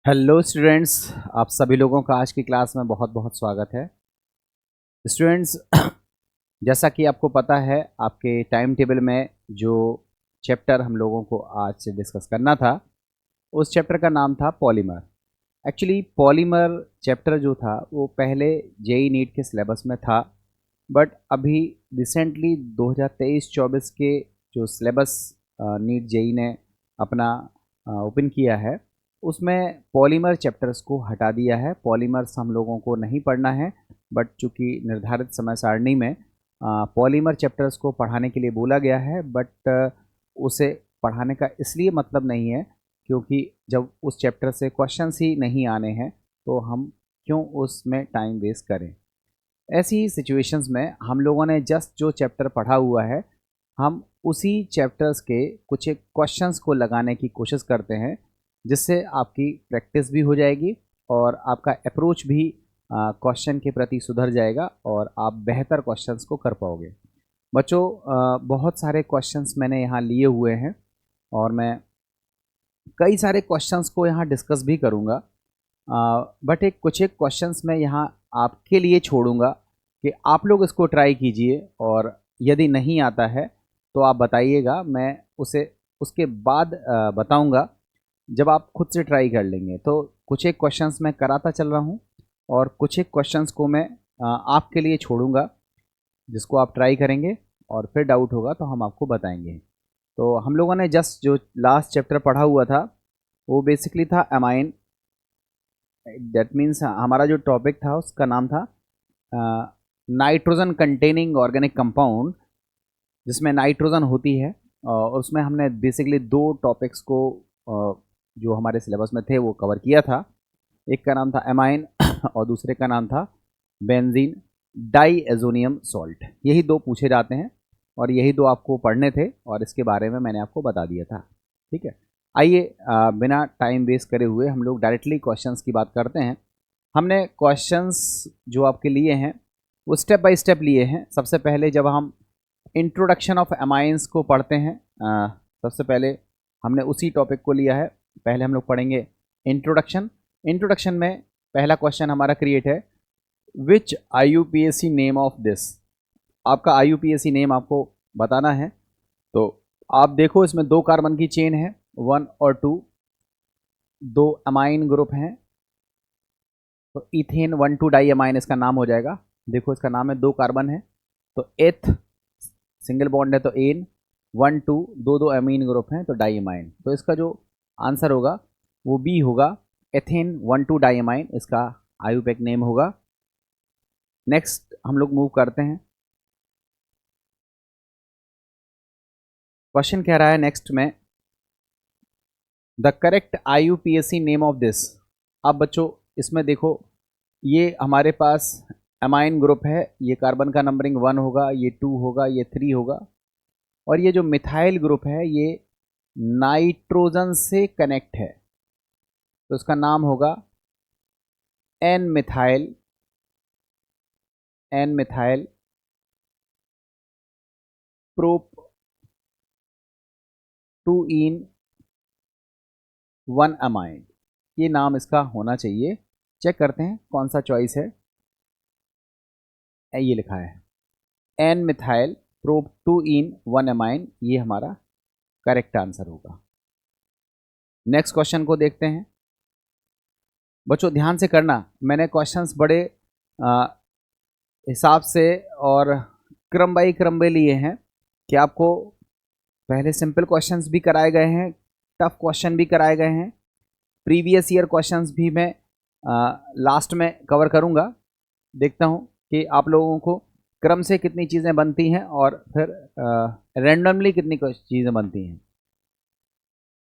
Hello students. आप सभी लोगों का आज की क्लास में बहुत बहुत स्वागत है। स्टूडेंट्स, जैसा कि आपको पता है, आपके टाइम टेबल में जो चैप्टर हम लोगों को आज से डिस्कस करना था, उस चैप्टर का नाम था पॉलीमर। एक्चुअली पॉलीमर चैप्टर जो था वो पहले जेई नीट के सिलेबस में था, बट अभी रिसेंटली 2023-24 के जो सिलेबस नीट जेई ने अपना ओपन किया है, उसमें पॉलीमर चैप्टर्स को हटा दिया है। पॉलीमर्स हम लोगों को नहीं पढ़ना है, बट चूँकि निर्धारित समय सारणी में पॉलीमर चैप्टर्स को पढ़ाने के लिए बोला गया है, बट उसे पढ़ाने का इसलिए मतलब नहीं है क्योंकि जब उस चैप्टर से क्वेश्चंस ही नहीं आने हैं तो हम क्यों उसमें टाइम वेस्ट करें। ऐसी ही सिचुएशंस में हम लोगों ने जस्ट जो चैप्टर पढ़ा हुआ है, हम उसी चैप्टर्स के कुछ एक क्वेश्चंस को लगाने की कोशिश करते हैं, जिससे आपकी प्रैक्टिस भी हो जाएगी और आपका अप्रोच भी क्वेश्चन के प्रति सुधर जाएगा और आप बेहतर क्वेश्चंस को कर पाओगे। बच्चों, बहुत सारे क्वेश्चंस मैंने यहाँ लिए हुए हैं और मैं कई सारे क्वेश्चंस को यहाँ डिस्कस भी करूँगा, बट कुछ एक क्वेश्चंस मैं यहाँ आपके लिए छोड़ूंगा कि आप लोग इसको ट्राई कीजिए, और यदि नहीं आता है तो आप बताइएगा, मैं उसे उसके बाद बताऊंगा जब आप खुद से ट्राई कर लेंगे। तो कुछ एक क्वेश्चंस मैं कराता चल रहा हूँ और कुछ एक क्वेश्चंस को मैं आपके लिए छोड़ूंगा, जिसको आप ट्राई करेंगे और फिर डाउट होगा तो हम आपको बताएंगे। तो हम लोगों ने जस्ट जो लास्ट चैप्टर पढ़ा हुआ था वो बेसिकली था अमाइन। दैट मीन्स हमारा जो टॉपिक था उसका नाम था नाइट्रोजन कंटेनिंग ऑर्गेनिक कंपाउंड, जिसमें नाइट्रोजन होती है। और उसमें हमने बेसिकली दो टॉपिक्स को जो हमारे सिलेबस में थे वो कवर किया था। एक का नाम था एमाइन और दूसरे का नाम था बेंजीन डाईएजोनियम सॉल्ट। यही दो पूछे जाते हैं और यही दो आपको पढ़ने थे और इसके बारे में मैंने आपको बता दिया था। ठीक है, आइए बिना टाइम वेस्ट करे हुए हम लोग डायरेक्टली क्वेश्चंस की बात करते हैं। हमने क्वेश्चंस जो आपके लिए हैं वो स्टेप बाय स्टेप लिए हैं। सबसे पहले जब हम इंट्रोडक्शन ऑफ अमाइंस को पढ़ते हैं, सबसे पहले हमने उसी टॉपिक को लिया है। पहले हम लोग पढ़ेंगे इंट्रोडक्शन। इंट्रोडक्शन में पहला क्वेश्चन हमारा क्रिएट है, विच IUPAC नेम ऑफ दिस। आपका IUPAC नेम आपको बताना है। तो आप देखो, इसमें दो कार्बन की चेन है, 1 और 2, दो अमाइन ग्रुप हैं, तो इथेन 1,2 डाई अमाइन इसका नाम हो जाएगा। देखो इसका नाम है, दो कार्बन है तो एथ सिंगल बॉन्ड है तो एन, 1,2 दो दो अमीन ग्रुप हैं तो डाई अमाइन। तो इसका जो आंसर होगा वो बी होगा, एथेन 1,2 डाई अमाइन इसका IUPAC नेम होगा। नेक्स्ट हम लोग मूव करते हैं। क्वेश्चन कह रहा है नेक्स्ट में, the correct IUPAC name of this. अब बच्चों इसमें देखो, ये हमारे पास अमाइन ग्रुप है, ये कार्बन का नंबरिंग 1 होगा, ये 2 होगा, ये 3 होगा, और ये जो मिथाइल ग्रुप है ये नाइट्रोजन से कनेक्ट है, तो इसका नाम होगा N methyl, N methyl prop 2 in 1 amine. ये नाम इसका होना चाहिए। चेक करते हैं कौन सा चॉइस है। ये लिखा है N methyl prop 2 in 1 amine, ये हमारा करेक्ट आंसर होगा। नेक्स्ट क्वेश्चन को देखते हैं। बच्चों ध्यान से करना, मैंने क्वेश्चंस बड़े हिसाब से और क्रम बाई क्रम में लिए हैं कि आपको पहले सिंपल क्वेश्चंस भी कराए गए हैं, टफ क्वेश्चन भी कराए गए हैं, प्रीवियस ईयर क्वेश्चंस भी मैं लास्ट में कवर करूंगा। देखता हूं कि आप लोगों को क्रम से कितनी चीज़ें बनती हैं और फिर रैंडमली कितनी चीज़ें बनती हैं।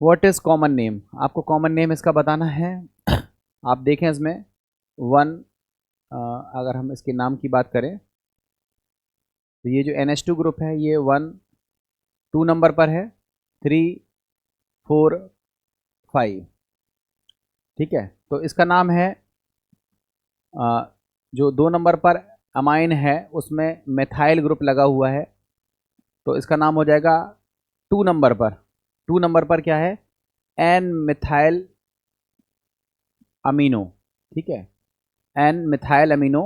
व्हाट इज़ कॉमन नेम, आपको कॉमन नेम इसका बताना है। आप देखें इसमें 1, अगर हम इसके नाम की बात करें तो ये जो NH2 ग्रुप है ये 1, 2 नंबर पर है, 3, 4, 5। ठीक है, तो इसका नाम है, जो 2 नंबर पर अमाइन है उसमें मेथाइल ग्रुप लगा हुआ है, तो इसका नाम हो जाएगा 2 नंबर पर। 2 नंबर पर क्या है, एन मिथाइल अमीनो, ठीक है, एन मिथाइल अमीनो,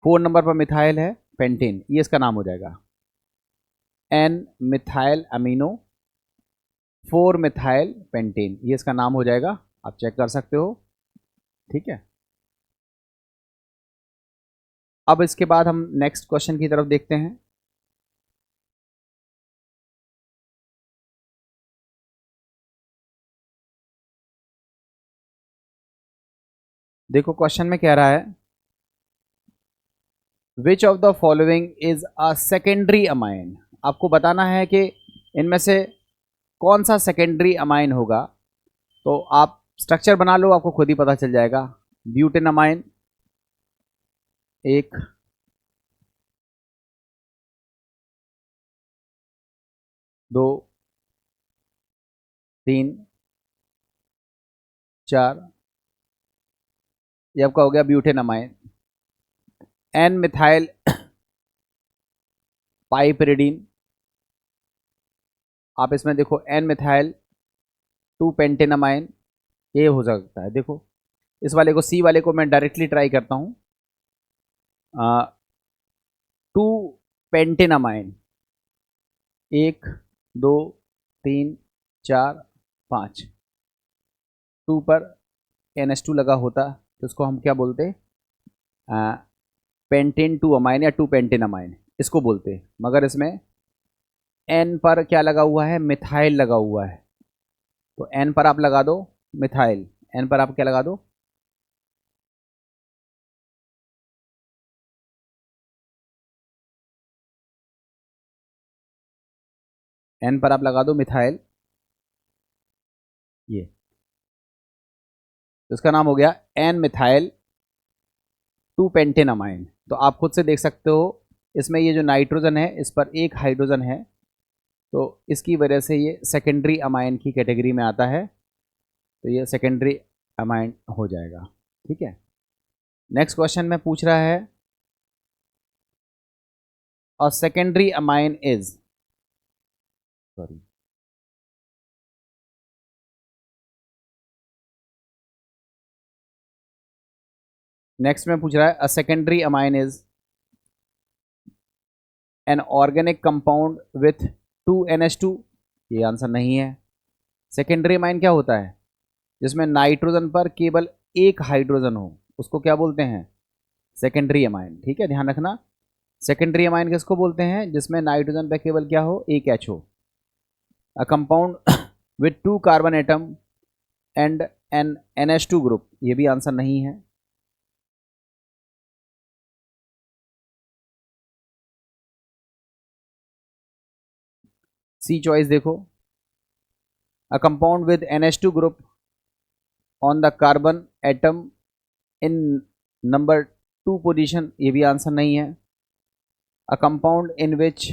4 नंबर पर मिथाइल है पेंटेन, ये इसका नाम हो जाएगा, N methyl amino 4 methyl pentane, ये इसका नाम हो जाएगा, आप चेक कर सकते हो, ठीक है। अब इसके बाद हम नेक्स्ट क्वेश्चन की तरफ देखते हैं। देखो क्वेश्चन में कह रहा है which of the following is a secondary amine, आपको बताना है कि इनमें से कौन सा सेकेंडरी अमाइन होगा। तो आप स्ट्रक्चर बना लो, आपको खुद ही पता चल जाएगा। ब्यूटेन अमाइन एक, दो, तीन, चार, ये आपका हो गया ब्यूटेन अमाइन। एन मिथाइल पाइपरिडीन, आप इसमें देखो एन मिथाइल 2 पेंटेनमाइन, ये हो सकता है। देखो इस वाले को, सी वाले को मैं डायरेक्टली ट्राई करता हूँ। 2 पेंटेनमाइन, 1, 2, 3, 4, 5, 2 पर NH2 लगा होता तो इसको हम क्या बोलते, पेंटेन 2 अमाइन या 2 पेंटेनमाइन इसको बोलते। मगर इसमें एन पर क्या लगा हुआ है, मिथाइल लगा हुआ है, तो एन पर आप लगा दो मिथाइल, एन पर आप क्या लगा दो, एन पर आप लगा दो मिथाइल, ये तो इसका नाम हो गया एन मिथाइल 2 पेंटेनमाइन। तो आप खुद से देख सकते हो, इसमें ये जो नाइट्रोजन है इस पर एक हाइड्रोजन है, तो इसकी वजह से ये सेकेंडरी अमाइन की कैटेगरी में आता है, तो ये सेकेंडरी अमाइन हो जाएगा, ठीक है। नेक्स्ट क्वेश्चन में पूछ रहा है a secondary amine is, sorry, next में पूछ रहा है a secondary amine is an organic compound with 2NH2, ये आंसर नहीं है। सेकेंडरी अमाइन क्या होता है, जिसमें नाइट्रोजन पर केवल एक हाइड्रोजन हो, उसको क्या बोलते हैं, सेकेंडरी अमाइन, ठीक है, ध्यान रखना। सेकेंडरी अमाइन किसको बोलते हैं, जिसमें नाइट्रोजन पर केवल क्या हो, एक H हो। A compound with 2 carbon atom and an NH2 group, ये भी आंसर नहीं है। सी चॉइस देखो, a compound with NH2 group on the carbon atom in number 2 position, ये भी आंसर नहीं है। A compound in which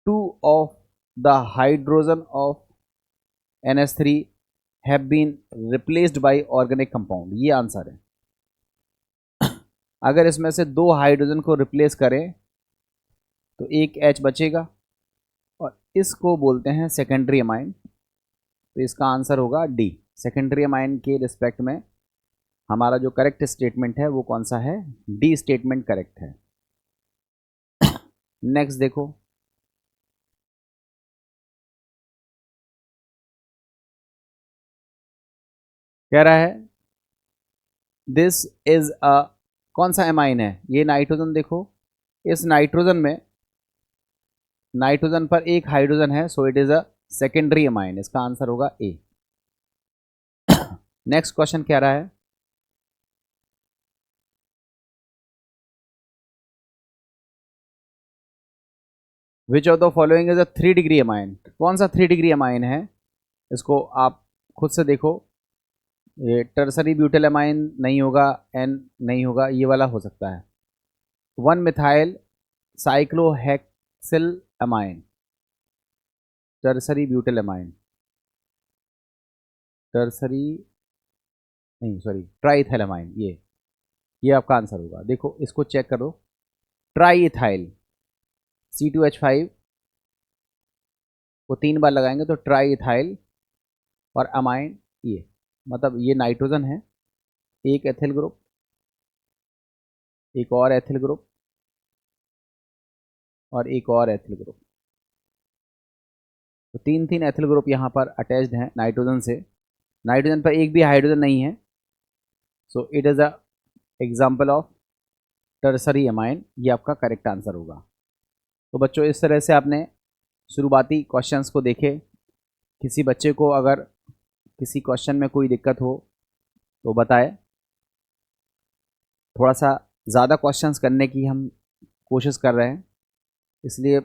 2 of the hydrogen of NH3 have been replaced by organic compound, ये answer है। अगर इसमें से 2 हाइड्रोजन को रिप्लेस करें तो एक H बचेगा, और इसको बोलते हैं सेकेंडरी अमाइन, तो इसका आंसर होगा डी। सेकेंडरी अमाइन के रिस्पेक्ट में हमारा जो करेक्ट स्टेटमेंट है वो कौन सा है, डी स्टेटमेंट करेक्ट है। नेक्स्ट देखो, कह रहा है दिस इज अ, कौन सा एमाइन है, ये नाइट्रोजन, देखो इस नाइट्रोजन में, नाइट्रोजन पर एक हाइड्रोजन है, so it is a secondary amine, इसका आंसर होगा ए। नेक्स्ट क्वेश्चन कह रहा है which of the following is a 3 degree amine, कौन सा 3 डिग्री अमाइन है, इसको आप खुद से देखो। ये टर्सरी ब्यूटिल अमाइन नहीं होगा, एन नहीं होगा, ये वाला हो सकता है 1 methyl cyclohexyl amine, tertiary butyl amine, tertiary नहीं, सॉरी, ट्राइथैलामाइन, ये आपका आंसर होगा। देखो इसको चेक करो, ट्राई इथाइल C2H5 को 3 बार लगाएंगे तो ट्राई इथाइल, और अमाइन ये मतलब ये नाइट्रोजन है, एक एथिल ग्रुप, एक और एथिल ग्रुप और एक और एथिल ग्रुप। तो तीन तीन एथिल ग्रुप यहाँ पर अटैच्ड हैं नाइट्रोजन से। नाइट्रोजन पर एक भी हाइड्रोजन नहीं है, so it is a example of tertiary amine. ये आपका करेक्ट आंसर होगा। तो बच्चों इस तरह से आपने शुरुआती क्वेश्चंस को देखे। किसी बच्चे को अगर किसी क्वेश्चन में कोई दिक्कत हो तो बताए। थोड़ा सा ज़्यादा क्वेश्चंस करने की हम कोशिश कर रहे हैं, इसलिए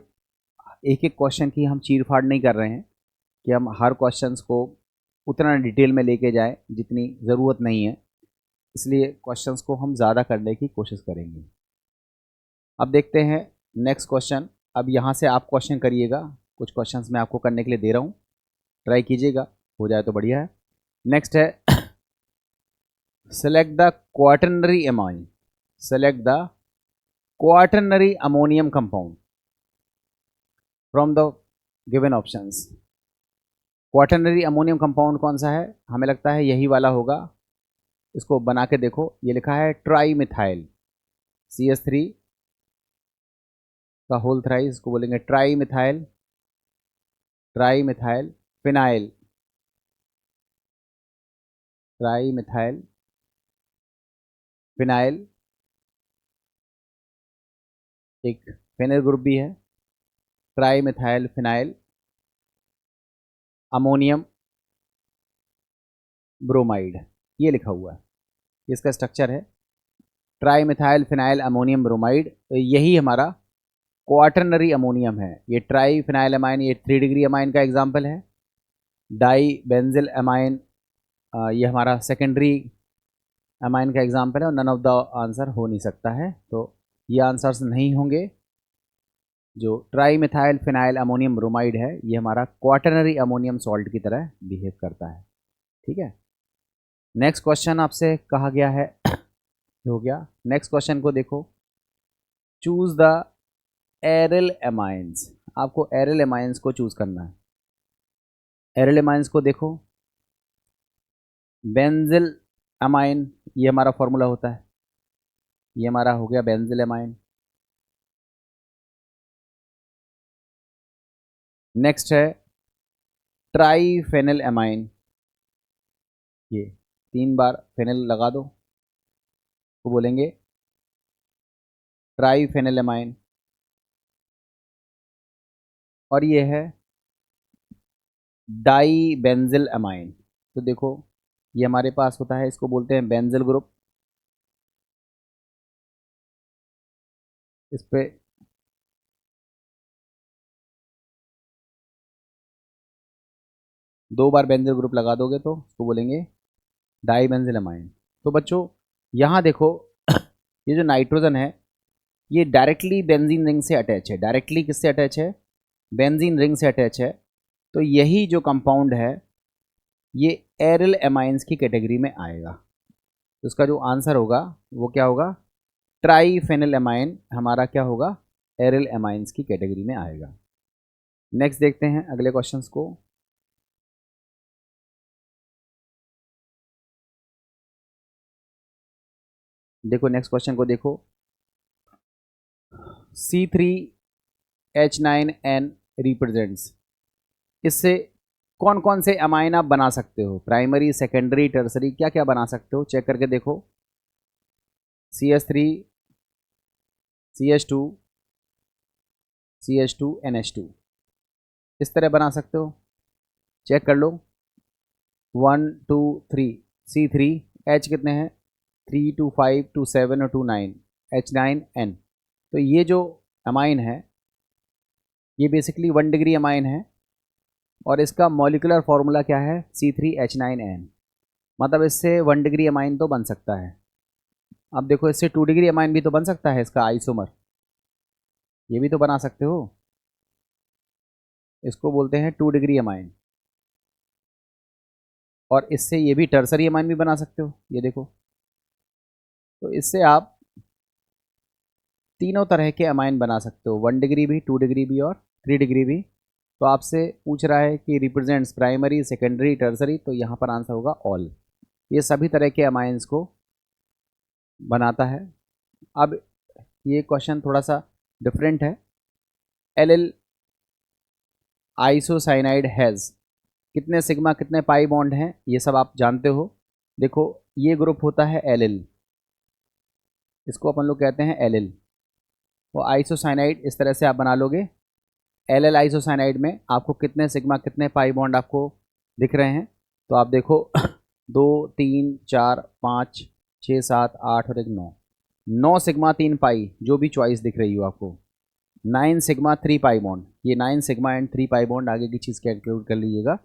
एक एक क्वेश्चन की हम चीर फाड़ नहीं कर रहे हैं कि हम हर क्वेश्चंस को उतना डिटेल में लेके जाएं जितनी ज़रूरत नहीं है। इसलिए क्वेश्चंस को हम ज़्यादा करने की कोशिश करेंगे। अब देखते हैं नेक्स्ट क्वेश्चन। अब यहाँ से आप क्वेश्चन करिएगा, कुछ क्वेश्चंस मैं आपको करने के लिए दे रहा हूँ, ट्राई कीजिएगा, हो जाए तो बढ़िया है। नेक्स्ट है select the quaternary amine, select the quaternary ammonium compound from the given options. Quaternary ammonium compound कौन सा है? हमें लगता है यही वाला होगा। इसको बना के देखो, ये लिखा है ट्राई मिथाइल CH3 का होल थ्राइस, इसको बोलेंगे tri methyl, tri methyl phenyl, tri methyl phenyl. एक फेनल ग्रुप भी है, tri methyl phenyl ammonium bromide, ये लिखा हुआ है। इसका स्ट्रक्चर है tri methyl phenyl ammonium bromide. तो यही हमारा क्वाटर्नरी अमोनियम है। ये ट्राई फिनाइल अमाइन, ये 3 डिग्री अमाइन का एग्जाम्पल है। डाई बेंजिल अमाइन, ये हमारा सेकेंडरी अमाइन का एग्जाम्पल है, और नन ऑफ द आंसर हो नहीं सकता है। तो ये आंसर्स नहीं होंगे। जो tri methyl phenyl ammonium bromide है ये हमारा क्वाटर्नरी अमोनियम सॉल्ट की तरह बिहेव करता है। ठीक है, नेक्स्ट क्वेश्चन आपसे कहा गया है हो गया। नेक्स्ट क्वेश्चन को देखो, चूज द एरिल एमाइंस। आपको एरिल एमाइंस को चूज करना है। एरिल एमाइंस को देखो, बेंजिल अमाइन, ये हमारा फॉर्मूला होता है, ये हमारा हो गया बेंजिल अमाइन। नेक्स्ट है ट्राई फेनिल अमाइन, ये 3 बार फेनिल लगा दो तो बोलेंगे ट्राई फेनिल अमाइन। और ये है डाई बेंजिल अमाइन। तो देखो ये हमारे पास होता है, इसको बोलते हैं बेंजिल ग्रुप। इस पे दो बार बेंजिल ग्रुप लगा दोगे तो उसको बोलेंगे डाई बेंजिल अमाइन। तो बच्चों यहाँ देखो ये जो नाइट्रोजन है ये डायरेक्टली बेंजीन रिंग से अटैच है। डायरेक्टली किससे अटैच है? बेंजीन रिंग से अटैच है। तो यही जो कंपाउंड है ये एरिल एमाइंस की कैटेगरी में आएगा। तो इसका जो आंसर होगा वो क्या होगा? ट्राई फेनिल एमाइन हमारा क्या होगा? एरिल एमाइंस की कैटेगरी में आएगा। नेक्स्ट देखते हैं अगले क्वेश्चंस को। देखो नेक्स्ट क्वेश्चन को देखो, C3H9N रिप्रेजेंट्स। इससे कौन कौन से अमाइन आप बना सकते हो? प्राइमरी, सेकेंडरी, टर्सरी, क्या क्या बना सकते हो? चेक करके देखो। CH3 CH2 CH2 NH2 इस तरह बना सकते हो, चेक कर लो। 1 2 3 C3 H कितने हैं? 3 2 5 2 7 और 2 9 H9N। तो ये जो अमाइन है ये बेसिकली 1 डिग्री अमाइन है और इसका मॉलिक्यूलर फार्मूला क्या है? C3H9N। मतलब इससे 1 डिग्री अमाइन तो बन सकता है। अब देखो इससे 2 डिग्री अमाइन भी तो बन सकता है, इसका आइसोमर, ये भी तो बना सकते हो। इसको बोलते हैं 2 डिग्री अमाइन। और इससे ये भी टर्सरी अमाइन भी बना सकते हो, ये देखो। तो इससे आप तीनों तरह के अमाइन बना सकते हो, 1 डिग्री भी, 2 डिग्री भी और 3 डिग्री भी तो आपसे पूछ रहा है कि रिप्रेजेंट्स प्राइमरी, सेकेंडरी, टर्सरी, तो यहाँ पर आंसर होगा ऑल। ये सभी तरह के अमाइंस को बनाता है। अब ये क्वेश्चन थोड़ा सा डिफरेंट है। एल आइसोसाइनाइड हैज़ कितने सिग्मा, कितने पाई बॉन्ड हैं, ये सब आप जानते हो। देखो ये ग्रुप होता है एल, इसको अपन लोग कहते हैं एल। वो आइसोसाइनाइड इस तरह से आप बना लोगे। एल आइसोसाइनाइड में आपको कितने सिग्मा, कितने पाई बॉन्ड आपको दिख रहे हैं, तो आप देखो 2 3 4 5 6 7 8 और एक 9, 9 सिग्मा 3 पाई, जो भी चॉइस दिख रही हो आपको। 9 सिग्मा 3 पाई बॉन्ड, ये 9 सिग्मा एंड 3 पाई बॉन्ड, आगे की चीज़ कैलकुलेट कर लीजिएगा।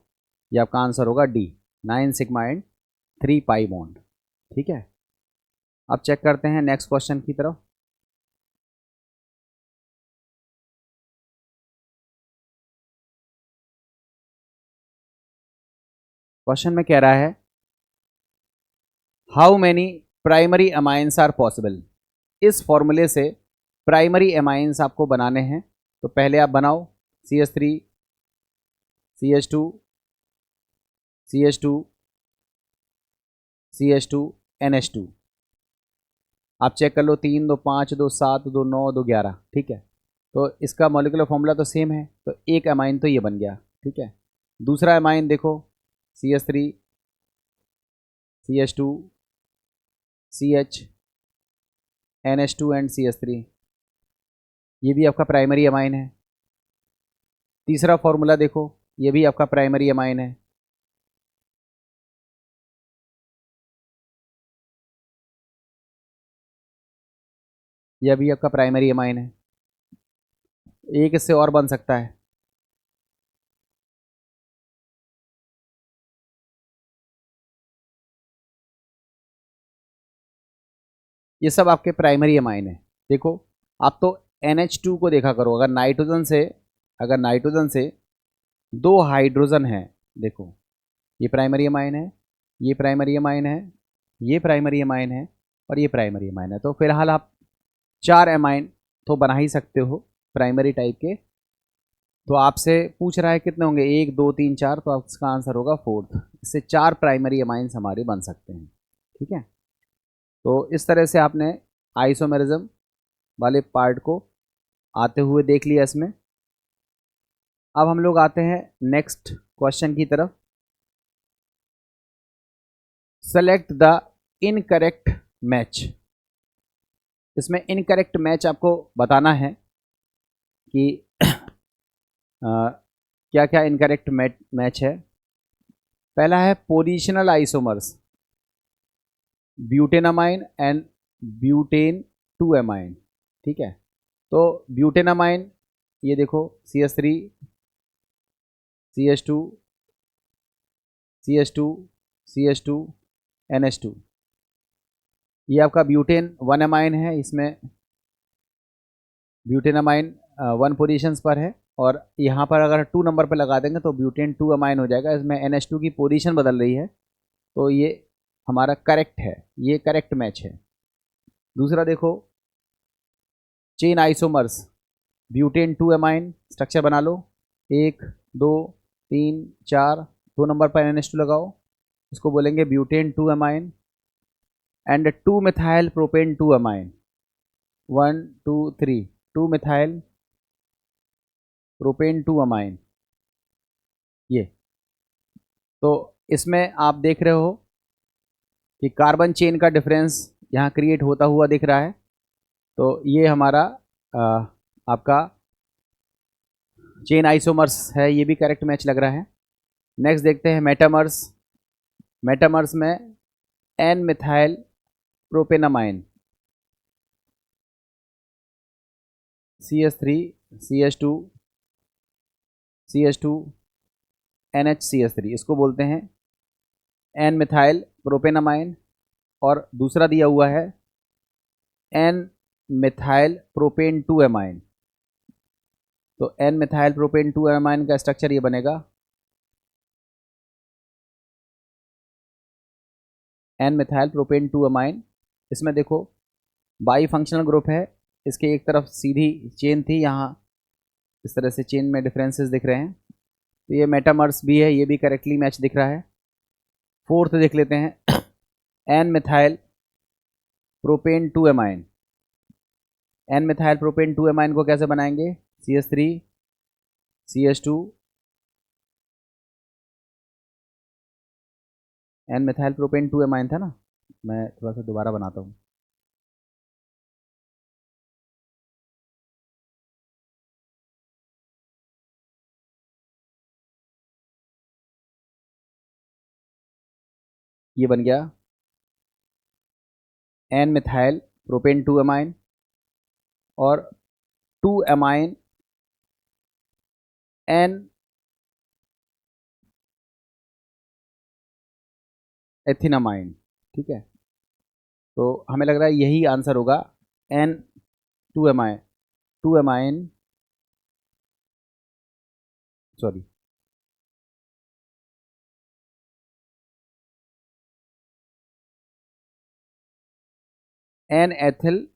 ये आपका आंसर होगा D, 9 sigma and 3 pi bond. ठीक है, अब चेक करते हैं नेक्स्ट क्वेश्चन की तरफ। क्वेश्चन में कह रहा है how many primary amines are possible. इस फॉर्मूले से प्राइमरी अमाइंस आपको बनाने हैं, तो पहले आप बनाओ CH3 CH2 CH2 CH2 NH2। आप चेक कर लो, 3 2 5 2 7 2 9 2 11। ठीक है, तो इसका मॉलिक्यूलर फॉर्मूला तो सेम है, तो एक अमाइन तो ये बन गया। ठीक है, दूसरा अमाइन देखो CH3 CH2 CH NH2 and CH3, ये भी आपका प्राइमरी अमाइन है। तीसरा फॉर्मूला देखो, ये भी आपका प्राइमरी अमाइन है। यह भी आपका प्राइमरी अमाइन है। एक इससे और बन सकता है, ये सब आपके प्राइमरी अमाइन है। देखो आप तो NH2 को देखा करो, अगर नाइट्रोजन से 2 हाइड्रोजन है, देखो ये प्राइमरी अमाइन है, ये प्राइमरी अमाइन है, ये प्राइमरी अमाइन है और ये प्राइमरी अमाइन है। तो फिलहाल आप 4 अमाइन तो बना ही सकते हो प्राइमरी टाइप के। तो आपसे पूछ रहा है कितने होंगे, 1 2 3 4, तो आपका आंसर होगा 4th। इससे 4 प्राइमरी अमाइंस हमारे बन सकते हैं। ठीक है, तो इस तरह से आपने आइसोमेरिज्म वाले पार्ट को आते हुए देख लिया इसमें। अब हम लोग आते हैं नेक्स्ट क्वेश्चन की तरफ। Select the incorrect match. इसमें इनकरेक्ट मैच आपको बताना है कि क्या क्या इनकरेक्ट मैच है। पहला है positional isomers, butanamine and butane 2 amine. ठीक है, तो ब्यूटेनामाइन ये देखो CH3 CH2 CH2 CH2 NH2, ये आपका ब्यूटेन 1 अमाइन है। इसमें ब्यूटेनामाइन 1 पोजीशंस पर है, और यहाँ पर अगर 2 नंबर पर लगा देंगे तो ब्यूटेन 2 अमाइन हो जाएगा। इसमें NH2 की पोजीशन बदल रही है, तो ये हमारा करेक्ट है, ये करेक्ट मैच है। दूसरा देखो chain isomers, butane 2 amine structure बना लो, 1 2 3 4, 2 नंबर पर NH2 लगाओ, इसको बोलेंगे butane 2 amine. And 2 methyl propane 2 amine, 1 2 3, 2 methyl propane 2 amine. ये तो इसमें आप देख रहे हो कि कार्बन चेन का डिफरेंस यहाँ क्रिएट होता हुआ दिख रहा है, तो ये हमारा आपका चेन आइसोमर्स है, ये भी करेक्ट मैच लग रहा है। नेक्स्ट देखते हैं मेटामर्स। मेटामर्स में N methyl propanamine, CH3 CH2 CH2 NHCH3, इसको बोलते हैं एन मिथाइल प्रोपेनामाइन। और दूसरा दिया हुआ है एन मिथाइल प्रोपेन 2 अमाइन, तो एन मिथाइल प्रोपेन 2 अमाइन का स्ट्रक्चर ये बनेगा एन मिथाइल प्रोपेन 2 अमाइन। इसमें देखो बाई फंक्शनल ग्रुप है, इसके एक तरफ सीधी चेन थी, यहाँ इस तरह से चेन में डिफरेंसेस दिख रहे हैं, तो ये मेटामर्स भी है, ये भी करेक्टली मैच दिख रहा है। फोर्थ देख लेते हैं, N methyl propane 2 amine. N methyl propane 2 amine को कैसे बनाएंगे? CH3 CH2, N methyl propane 2 amine था ना, मैं थोड़ा सा दोबारा बनाता हूँ। ये बन गया एन मिथाइल प्रोपेन 2 एमाइन और 2 एमाइन एन एथिनामाइन। ठीक है, तो हमें लग रहा है यही आंसर होगा, N 2 amine, 2 amine, sorry, N ethyl,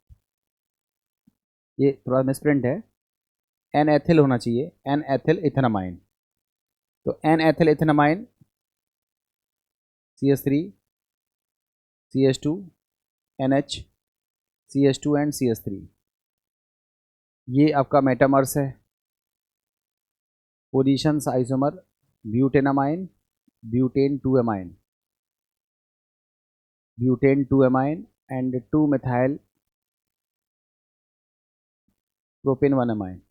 ये थोड़ा मिसप्रिंट है, एन एथिल होना चाहिए, एन एथिल इथेनामाइन। तो N ethyl ethanamine CH3 CH2 NH CH2 and CH3, ये आपका मेटामर्स है। Positions isomer butanamine, butane 2 amine, butane 2 amine and 2 methyl propane 1 amine.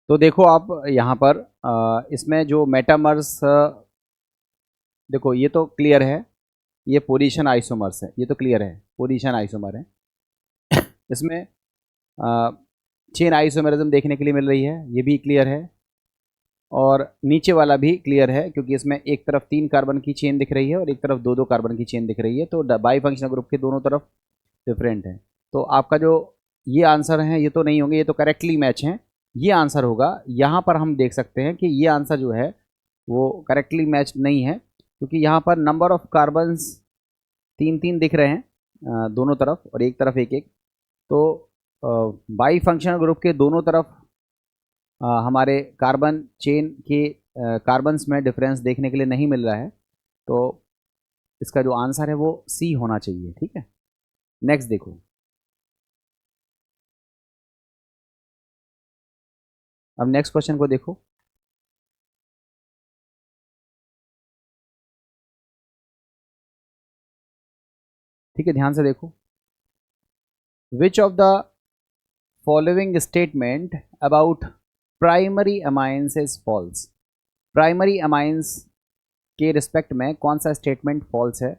तो देखो आप यहाँ पर इसमें जो मेटामर्स, देखो ये तो क्लियर है, ये पोजीशन आइसोमर्स है, ये तो क्लियर है, पोजीशन आइसोमर है। इसमें चेन आइसोमरिज्म देखने के लिए मिल रही है, ये भी क्लियर है, और नीचे वाला भी क्लियर है, क्योंकि इसमें एक तरफ 3 कार्बन की चेन दिख रही है और एक तरफ 2-2 कार्बन की चेन दिख रही है, तो बाई फंक्शनल ग्रुप के दोनों तरफ डिफरेंट है। तो आपका जो ये आंसर है, ये तो नहीं होंगे, ये तो करेक्टली मैच हैं, ये आंसर होगा। यहाँ पर हम देख सकते हैं कि ये आंसर जो है वो करेक्टली मैच नहीं है, क्योंकि यहाँ पर नंबर ऑफ कार्बन्स 3-3 दिख रहे हैं दोनों तरफ, और एक तरफ 1-1। तो बाई फंक्शनल ग्रुप के दोनों तरफ हमारे कार्बन चेन के कार्बन्स में डिफरेंस देखने के लिए नहीं मिल रहा है, तो इसका जो आंसर है वो सी होना चाहिए। ठीक है, नेक्स्ट देखो, अब नेक्स्ट क्वेश्चन को देखो। ठीक है, ध्यान से देखो, which of the following statement about primary amines is false. Primary amines के रिस्पेक्ट में कौन सा स्टेटमेंट फॉल्स है?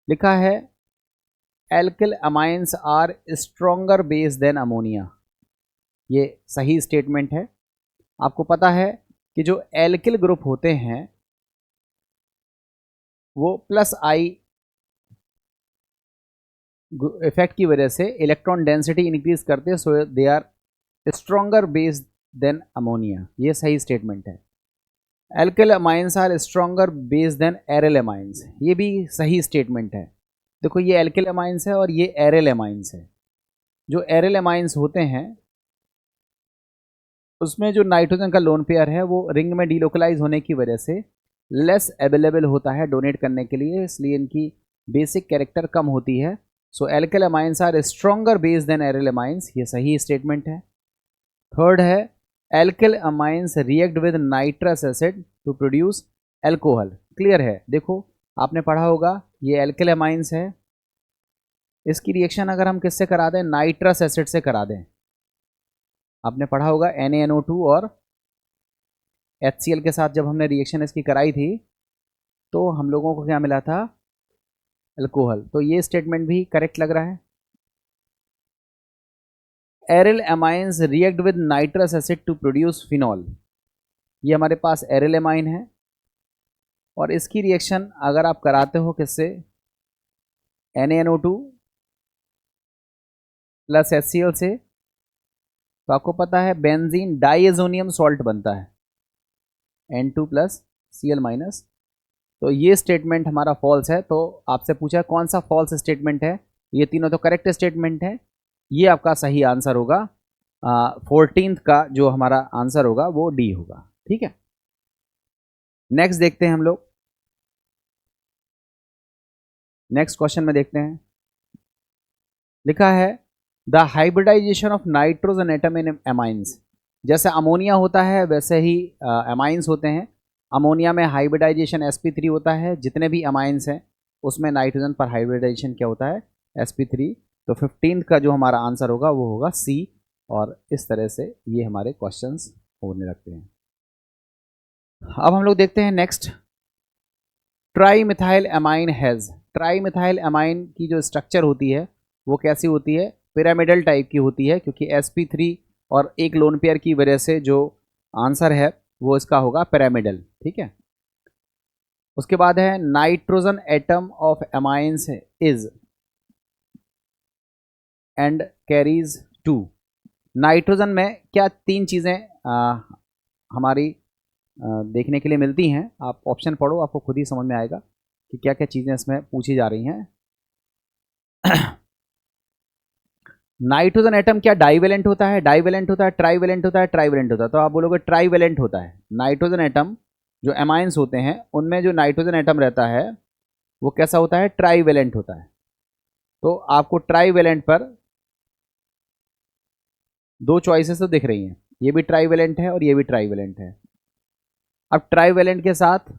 लिखा है alkyl amines are stronger base than ammonia, ये सही स्टेटमेंट है। आपको पता है कि जो एल्किल ग्रुप होते हैं वो प्लस आई इफेक्ट की वजह से इलेक्ट्रॉन डेंसिटी इंक्रीज करते हैं, so they are stronger base than ammonia, ये सही स्टेटमेंट है। Alkyl amines are stronger base than aryl amines, ये भी सही स्टेटमेंट है। देखो, ये एल्किल अमाइंस है और ये एरिल अमाइंस है। जो एरिल अमाइंस होते हैं उसमें जो नाइट्रोजन का लोन पेयर है वो रिंग में डीलोकलाइज होने की वजह से लेस अवेलेबल होता है डोनेट करने के लिए, इसलिए इनकी बेसिक कैरेक्टर कम होती है। So alkyl amines are stronger base than aryl amines, ये सही स्टेटमेंट है। थर्ड है alkyl amines react with nitrous acid to produce alcohol, clear है। देखो, आपने पढ़ा होगा ये एल्किल अमाइंस है, इसकी रिएक्शन अगर हम किससे करा दें? नाइट्रस एसिड से करा दें। आपने पढ़ा होगा NaNO2 और HCl के साथ जब हमने रिएक्शन इसकी कराई थी तो हम लोगों को क्या मिला था? अल्कोहल। तो ये स्टेटमेंट भी करेक्ट लग रहा है। Aryl amines react with nitrous acid to produce phenol, ये हमारे पास एरिल अमाइन है और इसकी रिएक्शन अगर आप कराते हो किससे? NaNO2 प्लस HCl से, तो आपको पता है बेंजीन डाइएजोनियम सॉल्ट बनता है, N2 प्लस Cl माइनस। तो ये स्टेटमेंट हमारा फॉल्स है। तो आपसे पूछा कौन सा फॉल्स स्टेटमेंट है? ये तीनों तो करेक्ट स्टेटमेंट है। ये आपका सही आंसर होगा। 14th का जो हमारा आंसर होगा वो डी होगा। ठीक है, नेक्स्ट देखते हैं हम लोग। नेक्स्ट क्वेश्चन में देखते हैं, लिखा है the hybridisation of nitrogen atom in amines. जैसे अमोनिया होता है वैसे ही एमाइंस होते हैं। अमोनिया में हाइब्रिडाइजेशन sp3 होता है, जितने भी अमाइंस हैं उसमें नाइट्रोजन पर हाइब्रिडाइजेशन क्या होता है, sp3। तो 15th का जो हमारा आंसर होगा वो होगा सी। और इस तरह से ये हमारे क्वेश्चंस होने लगते हैं। अब हम लोग देखते हैं next, tri methyl amine has. Tri methyl amine की जो स्ट्रक्चर होती है वो कैसी होती है, पिरामिडल टाइप की होती है, क्योंकि sp3 और एक लोन पेयर की वजह से जो आंसर है वो इसका होगा पिरामिडल। ठीक है, उसके बाद है nitrogen atom of amines is and carries 2। Nitrogen में क्या तीन चीज़ें हमारी देखने के लिए मिलती हैं। आप ऑप्शन पढ़ो, आपको खुद ही समझ में आएगा कि क्या क्या चीज़ें इसमें पूछी जा रही हैं। नाइट्रोजन एटम क्या डाइवेलेंट होता है, डाइवेलेंट होता है, ट्राइवेलेंट होता है, ट्राइवेलेंट होता है। तो आप बोलोगे ट्राइवेलेंट होता है। नाइट्रोजन एटम जो एमाइंस होते हैं उनमें जो नाइट्रोजन एटम रहता है वो कैसा होता है, ट्राइवेलेंट होता है। तो आपको ट्राइवेलेंट पर दो चॉइसेस तो दिख रही हैं, ये भी ट्राइवेलेंट है और ये भी ट्राइवेलेंट है। अब ट्राइवेलेंट के साथ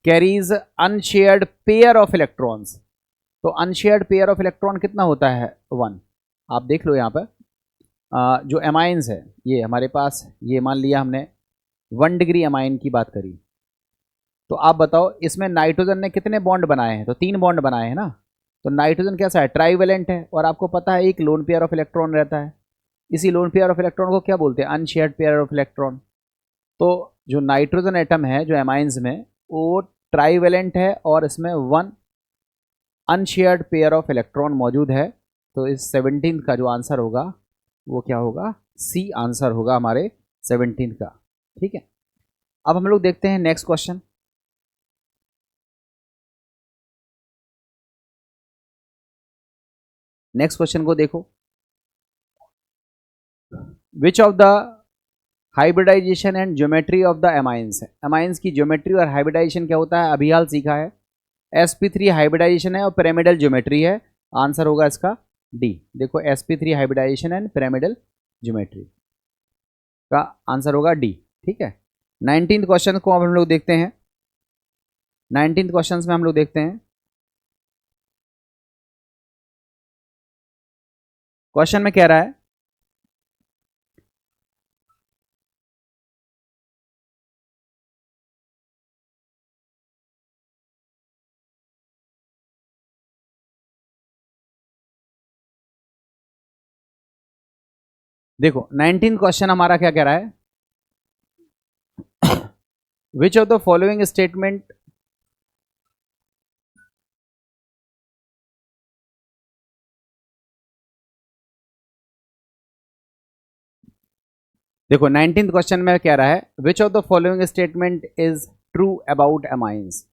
carries unshared pair of electrons. तो अनशेयर्ड पेयर ऑफ इलेक्ट्रॉन कितना होता है, 1। आप देख लो यहाँ पर जो एमाइंस है ये हमारे पास, ये मान लिया हमने 1 डिग्री एमाइन की बात करी। तो आप बताओ इसमें नाइट्रोजन ने कितने बॉन्ड बनाए हैं, तो 3 बॉन्ड बनाए हैं ना। तो नाइट्रोजन कैसा है, ट्राइवेलेंट है, और आपको पता है एक लोन पेयर ऑफ इलेक्ट्रॉन रहता है। इसी लोन पेयर ऑफ इलेक्ट्रॉन को क्या बोलते हैं, अनशेयर्ड पेयर ऑफ इलेक्ट्रॉन। तो जो नाइट्रोजन एटम है जो एमाइंस में वो ट्राइवेलेंट है और इसमें 1 अनशेयर्ड पेयर ऑफ इलेक्ट्रॉन मौजूद है। तो इस 17th का जो आंसर होगा वो क्या होगा, सी आंसर होगा हमारे 17th का। ठीक है, अब हम लोग देखते हैं नेक्स्ट क्वेश्चन। नेक्स्ट क्वेश्चन को देखो, which of the hybridization and geometry of the amines. Amines की ज्योमेट्री और हाइब्रिडाइजेशन क्या होता है, अभी हाल सीखा है। sp3 हाइब्रिडाइजेशन है और पिरामिडल ज्योमेट्री है। आंसर होगा इसका डी। देखो sp3 hybridization and pyramidal geometry का आंसर होगा डी। ठीक है, 19th क्वेश्चन को अब हम लोग देखते हैं। 19th क्वेश्चन में हम लोग देखते हैं, क्वेश्चन में कह रहा है देखो 19th क्वेश्चन हमारा क्या कह रहा है, which of the following statement देखो 19th क्वेश्चन में कह रहा है which of the following statement is true about amines.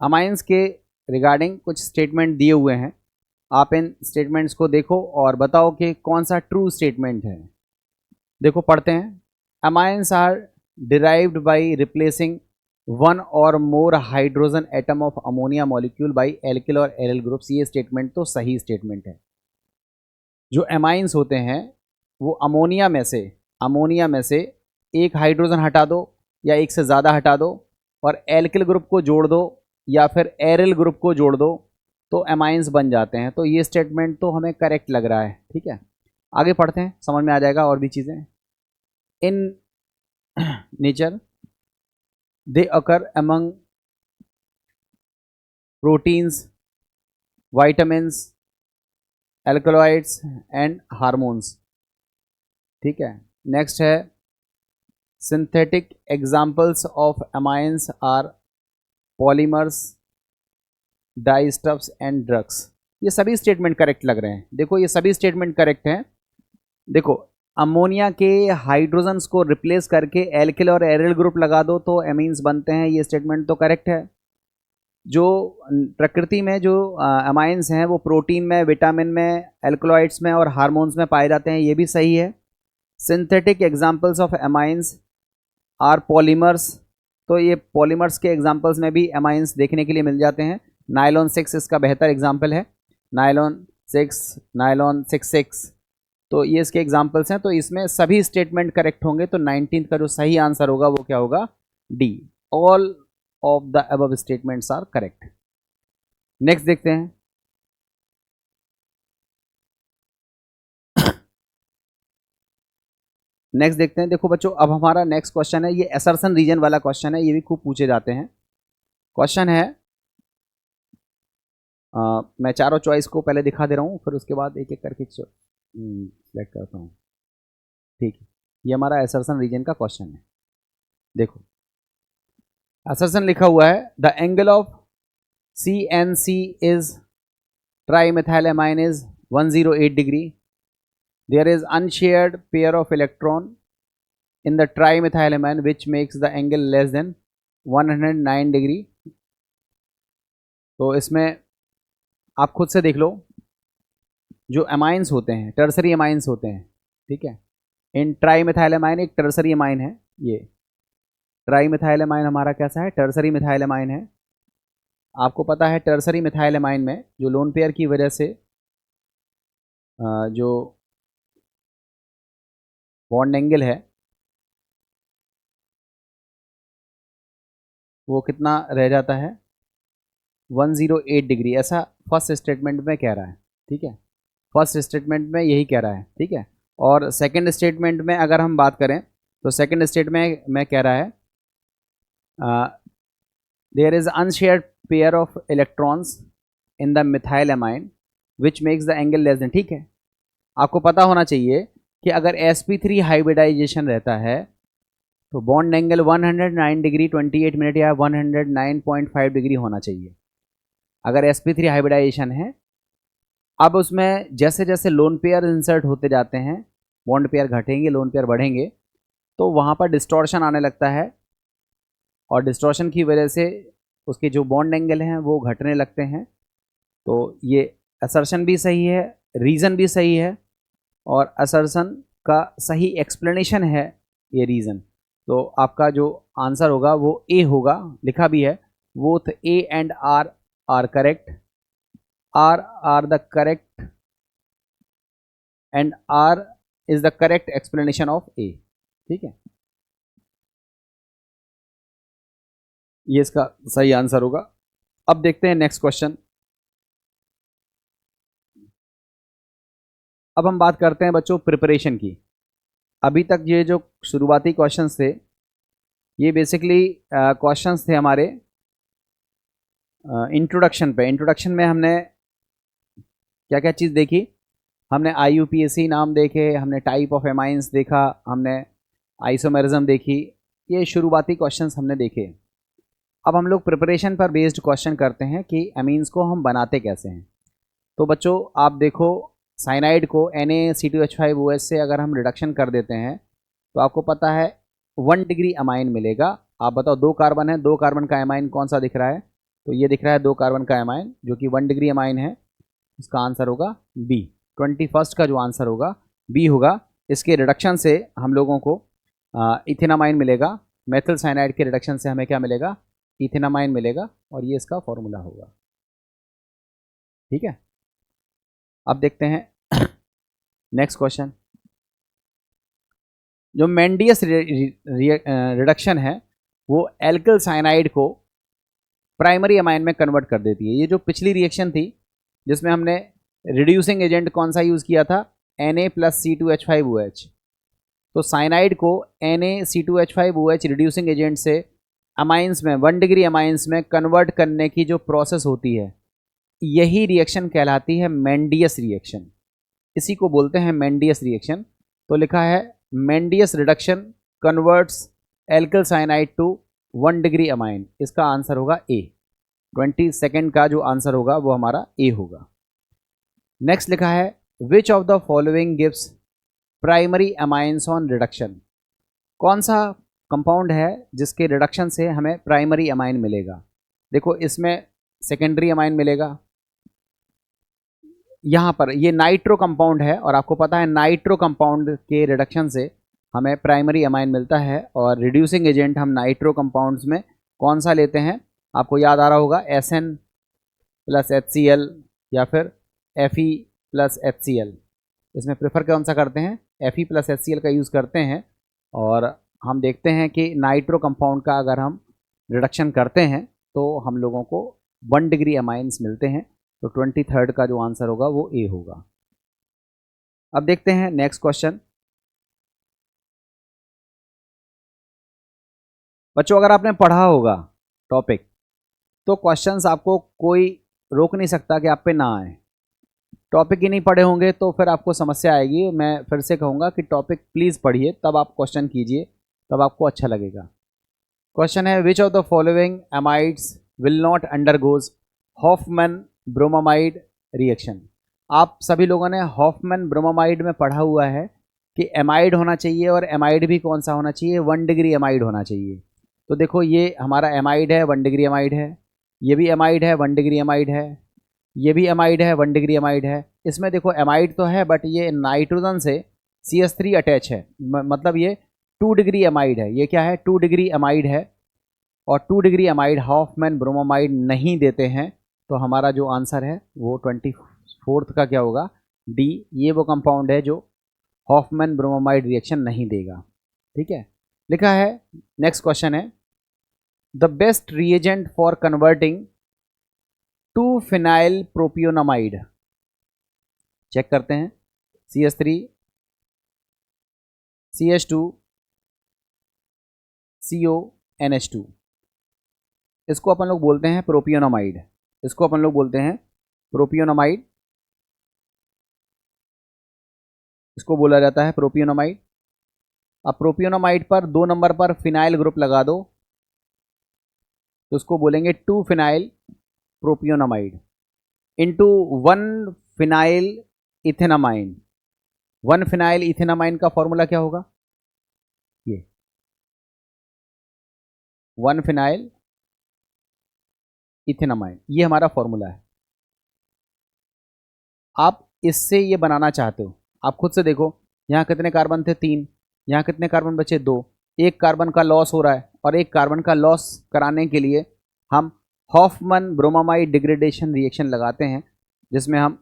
Amines के रिगार्डिंग कुछ स्टेटमेंट दिए हुए हैं, आप इन स्टेटमेंट्स को देखो और बताओ कि कौन सा ट्रू स्टेटमेंट है। देखो पढ़ते हैं, amines are derived by replacing 1 और more hydrogen atom of ammonia molecule by alkyl और एरिल ग्रुप्स। ये स्टेटमेंट तो सही स्टेटमेंट है। जो एमाइंस होते हैं वो अमोनिया में से एक हाइड्रोजन हटा दो या एक से ज़्यादा हटा दो और एल्किल ग्रुप को जोड़ दो या फिर एरिल ग्रुप को जोड़ दो तो एमाइंस बन जाते हैं। तो ये स्टेटमेंट तो हमें करेक्ट लग रहा है। ठीक है, आगे पढ़ते हैं, समझ में आ जाएगा और भी चीज़ें। In nature they occur among proteins, vitamins, alkaloids and hormones. ठीक है, नेक्स्ट है synthetic examples of amines are polymers, dyestuffs and drugs. ये सभी स्टेटमेंट करेक्ट लग रहे हैं। देखो ये सभी स्टेटमेंट करेक्ट हैं। देखो अमोनिया के हाइड्रोजन्स को रिप्लेस करके एल्किल और एरिल ग्रुप लगा दो तो एमीन्स बनते हैं, ये स्टेटमेंट तो करेक्ट है। जो प्रकृति में जो अमाइंस हैं वो प्रोटीन में, विटामिन में, एल्कलॉइड्स में और हार्मोन्स में पाए जाते हैं, ये भी सही है। Synthetic examples of amines are polymers, तो ये पॉलीमर्स के एग्जांपल्स में भी अमाइंस देखने के लिए मिल जाते हैं। नायलॉन 6 इसका बेहतर एग्जांपल है, नायलॉन 6, नायलॉन 66, तो ये इसके एग्जांपल्स हैं। तो इसमें सभी स्टेटमेंट करेक्ट होंगे, तो 19 का जो सही आंसर होगा वो क्या होगा, D, all of the above statements are correct. Next देखते हैं। नेक्स्ट देखते हैं। देखो बच्चों, अब हमारा नेक्स्ट क्वेश्चन है, ये असर्शन रीजन वाला क्वेश्चन है, ये भी खूब पूछे जाते हैं। क्वेश्चन है, मैं चारों चॉइस को पहले दिखा दे रहा हूँ, फिर उसके बाद एक एक करके सिलेक्ट करता हूँ। ठीक है, ये हमारा असर्शन रीजन का क्वेश्चन है। देखो असर्शन लिखा हुआ है, the angle of CNC is trimethylamine is 108 degree, there is unshared pair of electron in the trimethylamine which makes the angle less than 109 degree. तो इसमें आप खुद से देख लो, जो अमाइंस होते हैं टर्सरी अमाइंस होते हैं, ठीक है। इन ट्राइमेथाइलएमाइन एक टर्सरी अमाइन है, ये ट्राइमेथाइलएमाइन हमारा कैसा है, टर्सरी मिथाइलएमाइन है। आपको पता है टर्सरी मिथाइलएमाइन में जो लोन पेयर की वजह से जो बॉन्ड एंगल है वो कितना रह जाता है, 108 डिग्री, ऐसा फर्स्ट स्टेटमेंट में कह रहा है, ठीक है। फर्स्ट स्टेटमेंट में यही कह रहा है, ठीक है। और सेकंड स्टेटमेंट में अगर हम बात करें तो सेकंड स्टेटमेंट में कह रहा है there is unshared pair of electrons in the methylamine which makes the angle less than, ठीक है। आपको पता होना चाहिए कि अगर sp3 हाइब्रिडाइजेशन रहता है तो बॉन्ड एंगल 109 डिग्री 28 मिनट या 109.5 डिग्री होना चाहिए, अगर sp3 हाइब्रिडाइजेशन है। अब उसमें जैसे जैसे लोन पेयर इंसर्ट होते जाते हैं, बॉन्ड पेयर घटेंगे, लोन पेयर बढ़ेंगे, तो वहाँ पर डिस्टॉर्शन आने लगता है, और डिस्टॉर्शन की वजह से उसके जो बॉन्ड एंगल हैं वो घटने लगते हैं। तो ये असर्शन भी सही है, रीज़न भी सही है, और असर्शन का सही एक्सप्लेनेशन है ये रीज़न। तो आपका जो आंसर होगा वो ए होगा, लिखा भी है, both A and R are correct, R the correct and R is the correct explanation of A, ठीक है। ये इसका सही आंसर होगा। अब देखते हैं नेक्स्ट क्वेश्चन। अब हम बात करते हैं बच्चों प्रिपरेशन की। अभी तक ये जो शुरुआती क्वेश्चंस थे ये बेसिकली क्वेश्चंस थे हमारे इंट्रोडक्शन पे। इंट्रोडक्शन में हमने क्या क्या चीज़ देखी, हमने IUPAC नाम देखे, हमने टाइप ऑफ एमाइंस देखा, हमने आइसोमेरिज्म देखी, ये शुरुआती क्वेश्चंस हमने देखे। अब हम लोग प्रिपरेशन पर बेस्ड क्वेश्चन करते हैं कि अमीन्स को हम बनाते कैसे हैं। तो बच्चों आप देखो, साइनाइड को Na(C2H5OH) से अगर हम रिडक्शन कर देते हैं तो आपको पता है 1 डिग्री अमाइन मिलेगा। आप बताओ, 2 कार्बन है, 2 कार्बन का अमाइन कौन सा दिख रहा है, तो ये दिख रहा है 2 कार्बन का अमाइन जो कि 1 डिग्री अमाइन है। इसका आंसर होगा बी, 21 का जो आंसर होगा बी होगा। इसके रिडक्शन से हम लोगों को इथेनामाइन मिलेगा, मेथिल साइनाइड के रिडक्शन से हमें क्या मिलेगा, इथेनामाइन मिलेगा, और ये इसका फॉर्मूला होगा, ठीक है। अब देखते हैं नेक्स्ट क्वेश्चन। जो मेंडियस रिडक्शन है वो एल्किल साइनाइड को प्राइमरी अमाइन में कन्वर्ट कर देती है। ये जो पिछली रिएक्शन थी जिसमें हमने रिड्यूसिंग एजेंट कौन सा यूज़ किया था, Na+C2H5OH, तो साइनाइड को Na(C2H5OH) रिड्यूसिंग एजेंट से अमाइंस में 1 डिग्री अमाइंस में कन्वर्ट करने की जो प्रोसेस होती है, यही रिएक्शन कहलाती है मेंडियस रिएक्शन। इसी को बोलते हैं मेंडियस रिएक्शन। तो लिखा है Mendius reduction converts alkyl cyanide to 1 degree amine, इसका आंसर होगा ए। 22 का जो आंसर होगा वो हमारा ए होगा। नेक्स्ट लिखा है which of the following gives primary amines on reduction, कौन सा कंपाउंड है जिसके रिडक्शन से हमें प्राइमरी अमाइन मिलेगा। देखो इसमें सेकेंडरी अमाइन मिलेगा। यहाँ पर ये नाइट्रो कंपाउंड है और आपको पता है नाइट्रो कंपाउंड के रिडक्शन से हमें प्राइमरी अमाइन मिलता है। और रिड्यूसिंग एजेंट हम नाइट्रो कंपाउंड्स में कौन सा लेते हैं, आपको याद आ रहा होगा SN प्लस HCl या फिर Fe प्लस HCl। इसमें प्रेफर कौन सा करते हैं, Fe प्लस HCl का यूज़ करते हैं। और हम देखते हैं कि नाइट्रो कंपाउंड का अगर हम रिडक्शन करते हैं तो हम लोगों को 1 डिग्री अमाइंस मिलते हैं। तो 23rd का जो आंसर होगा वो ए होगा। अब देखते हैं नेक्स्ट क्वेश्चन। बच्चों अगर आपने पढ़ा होगा टॉपिक तो क्वेश्चंस आपको कोई रोक नहीं सकता कि आप पे ना आए। टॉपिक ही नहीं पढ़े होंगे तो फिर आपको समस्या आएगी। मैं फिर से कहूँगा कि टॉपिक प्लीज़ पढ़िए, तब आप क्वेश्चन कीजिए, तब आपको अच्छा लगेगा। क्वेश्चन है which of the following amides will not undergoes Hofmann bromamide reaction. आप सभी लोगों ने हॉफमैन ब्रोमामाइड में पढ़ा हुआ है कि एमाइड होना चाहिए और एमाइड भी कौन सा होना चाहिए, 1 डिग्री एमाइड होना चाहिए। तो देखो ये हमारा एमाइड है, 1 डिग्री एमाइड है, ये भी एमाइड है, 1 डिग्री एमाइड है, ये भी एमाइड है, 1 डिग्री एमाइड है। इसमें देखो एमाइड तो है बट ये नाइट्रोजन से CH3 अटैच है, मतलब ये 2 डिग्री एमाइड है। ये क्या है, 2 डिग्री एमाइड है और 2 डिग्री एमाइड हॉफमैन ब्रोमामाइड नहीं देते हैं। तो हमारा जो आंसर है वो 24th का क्या होगा, डी। ये वो कंपाउंड है जो हॉफमैन ब्रोमामाइड रिएक्शन नहीं देगा। ठीक है, लिखा है। नेक्स्ट क्वेश्चन है the best reagent for converting 2 phenyl propionamide. Check करते हैं, CH3 CH2 CO NH2। इसको अपन लोग बोलते हैं प्रोपियोनामाइड, इसको अपन लोग बोलते हैं प्रोपियोनामाइड, इसको बोला जाता है प्रोपियोनामाइड। अब प्रोपियोनामाइड पर 2 नंबर पर फिनाइल ग्रुप लगा दो तो उसको बोलेंगे 2 phenyl propionamide into 1 phenyl ethanamine. 1 phenyl ethanamine का फॉर्मूला क्या होगा, ये 1 फिनाइल इथेनामाइन, ये हमारा फॉर्मूला है। आप इससे ये बनाना चाहते हो, आप खुद से देखो, यहाँ कितने कार्बन थे, 3, यहाँ कितने कार्बन बचे, 2। एक कार्बन का लॉस हो रहा है और एक कार्बन का लॉस कराने के लिए हम हॉफमैन ब्रोमामाइड डिग्रेडेशन रिएक्शन लगाते हैं, जिसमें हम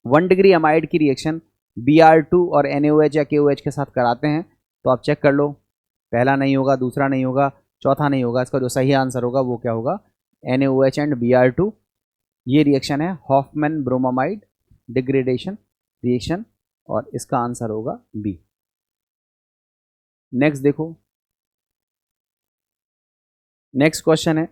1 डिग्री अमाइड की रिएक्शन Br2 और NaOH या KOH के साथ कराते हैं। तो आप चेक कर लो, पहला नहीं होगा, दूसरा नहीं होगा, चौथा नहीं होगा, इसका जो सही आंसर होगा वो क्या होगा, NaOH एंड Br2। ये रिएक्शन है हॉफमैन ब्रोमामाइड डिग्रेडेशन रिएक्शन और इसका आंसर होगा बी। नेक्स्ट देखो, नेक्स्ट क्वेश्चन है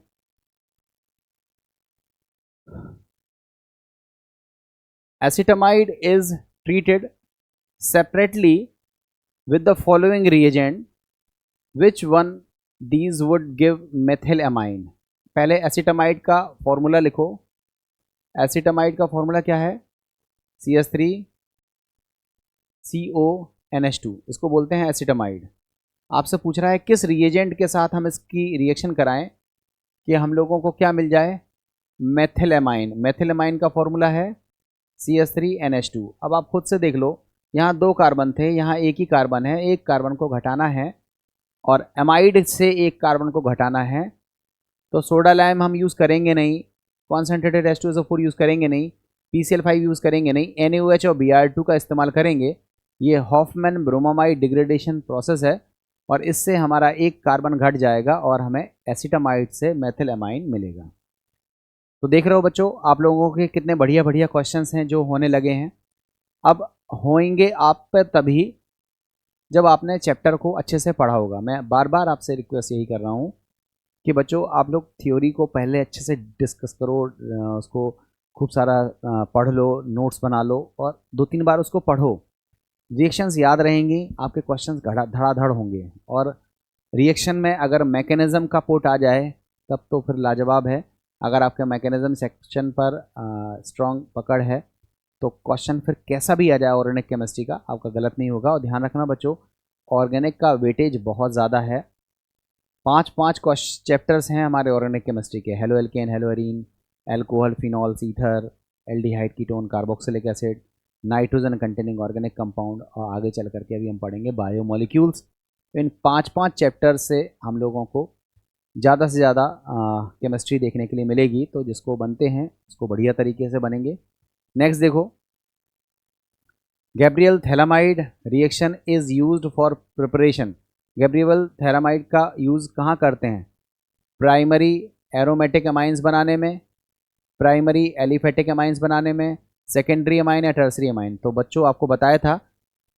acetamide is treated separately with the following reagent, which one these would give methylamine। पहले एसिटामाइड का फॉर्मूला लिखो। एसिटामाइड का फॉर्मूला क्या है, CH3 CO NH2, इसको बोलते हैं एसिटामाइड। आपसे पूछ रहा है किस रिएजेंट के साथ हम इसकी रिएक्शन कराएं कि हम लोगों को क्या मिल जाए, मेथिलामाइन। मेथिलामाइन का फॉर्मूला है CH3 NH2। अब आप खुद से देख लो, यहाँ 2 कार्बन थे, यहाँ एक ही कार्बन है, एक कार्बन को घटाना है और एमाइड से एक कार्बन को घटाना है। तो सोडा लाइम हम यूज़ करेंगे नहीं, कॉन्सेंट्रेटेड H2SO4 यूज़ करेंगे नहीं, PCl5 यूज़ करेंगे नहीं, NaOH और Br2 का इस्तेमाल करेंगे। ये हॉफमैन ब्रोमामाइड डिग्रेडेशन प्रोसेस है और इससे हमारा एक कार्बन घट जाएगा और हमें एसिटामाइड से मेथिलामाइन मिलेगा। तो देख रहे हो बच्चों, आप लोगों के कितने बढ़िया बढ़िया क्वेश्चंस हैं जो होने लगे हैं। अब होंगे आप पर तभी जब आपने चैप्टर को अच्छे से पढ़ा होगा। मैं बार बार आपसे रिक्वेस्ट यही कर रहा हूँ कि बच्चों आप लोग थ्योरी को पहले अच्छे से डिस्कस करो, उसको खूब सारा पढ़ लो, नोट्स बना लो और 2-3 बार उसको पढ़ो। रिएक्शंस याद रहेंगी, आपके क्वेश्चंस धड़ाधड़ होंगे और रिएक्शन में अगर मैकेनिज़्म का पोर्ट आ जाए तब तो फिर लाजवाब है। अगर आपके मैकेनिज़्म सेक्शन पर स्ट्रॉन्ग पकड़ है तो क्वेश्चन फिर कैसा भी आ जाए ऑर्गेनिक केमिस्ट्री का, आपका गलत नहीं होगा। और ध्यान रखना बच्चों, ऑर्गेनिक का वेटेज बहुत ज़्यादा है। 5 चैप्टर्स हैं हमारे ऑर्गेनिक केमिस्ट्री के, halo alkane, hello arene, alcohol, phenols, ether, aldehyde, ketone, carboxylic acid, nitrogen containing organic compound, और आगे चल करके अभी हम पढ़ेंगे बायोमोलिक्यूल्स। इन 5 चैप्टर से हम लोगों को ज़्यादा से ज़्यादा केमिस्ट्री देखने के लिए मिलेगी, तो जिसको बनते हैं उसको बढ़िया तरीके से बनेंगे। नेक्स्ट देखो, Gabriel phthalimide reaction is used for preparation. Gabriel phthalimide का यूज़ कहाँ करते हैं? प्राइमरी एरोमेटिक अमाइंस बनाने में, प्राइमरी एलिफेटिक अमाइंस बनाने में, सेकेंडरी अमाइन या टर्सरी अमाइन। तो बच्चों आपको बताया था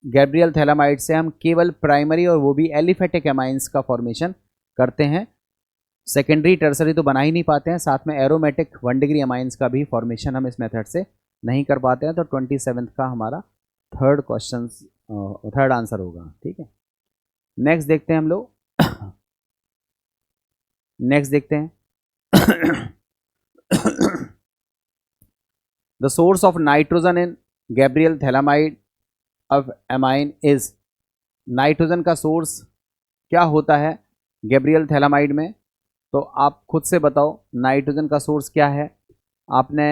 गैब्रियल थैलामाइड से हम केवल प्राइमरी और वो भी एलिफेटिक अमाइंस का फॉर्मेशन करते हैं, सेकेंडरी टर्सरी तो बना ही नहीं पाते हैं, साथ में एरोमेटिक 1 डिग्री अमाइंस का भी फॉर्मेशन हम इस मेथड से नहीं कर पाते हैं। तो 27 का हमारा थर्ड आंसर होगा। ठीक है, नेक्स्ट देखते हैं हम लोग। नेक्स्ट देखते हैं the source of nitrogen in Gabriel phthalimide of amine is. Nitrogen का सोर्स क्या होता है गैब्रियल थैलामाइड में? तो आप खुद से बताओ नाइट्रोजन का सोर्स क्या है। आपने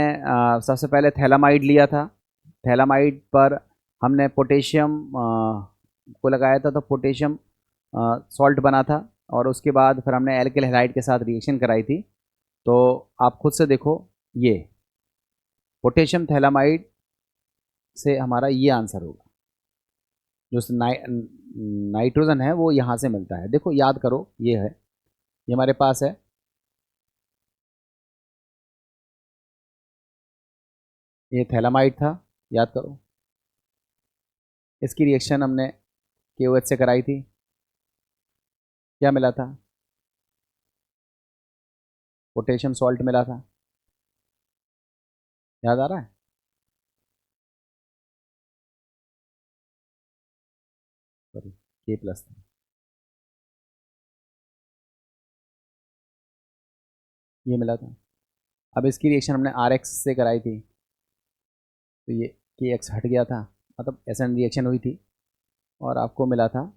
सबसे पहले थैलामाइड लिया था, थैलामाइड पर हमने पोटेशियम को लगाया था, तो पोटेशियम सॉल्ट बना था, और उसके बाद फिर हमने एल्किल हैलाइड के साथ रिएक्शन कराई थी। तो आप खुद से देखो, ये पोटेशियम थैलामाइड से हमारा ये आंसर होगा। जो नाइट्रोजन है वो यहाँ से मिलता है। देखो याद करो, ये है, ये हमारे पास है, ये थैलामाइड था, याद करो। इसकी रिएक्शन हमने KOH से कराई थी, क्या मिला था? पोटेशियम सॉल्ट मिला था, याद आ रहा है? सॉरी, K+ था, ये मिला था। अब इसकी रिएक्शन हमने RX से कराई थी, तो ये KX हट गया था, मतलब SN रिएक्शन हुई थी, और आपको मिला था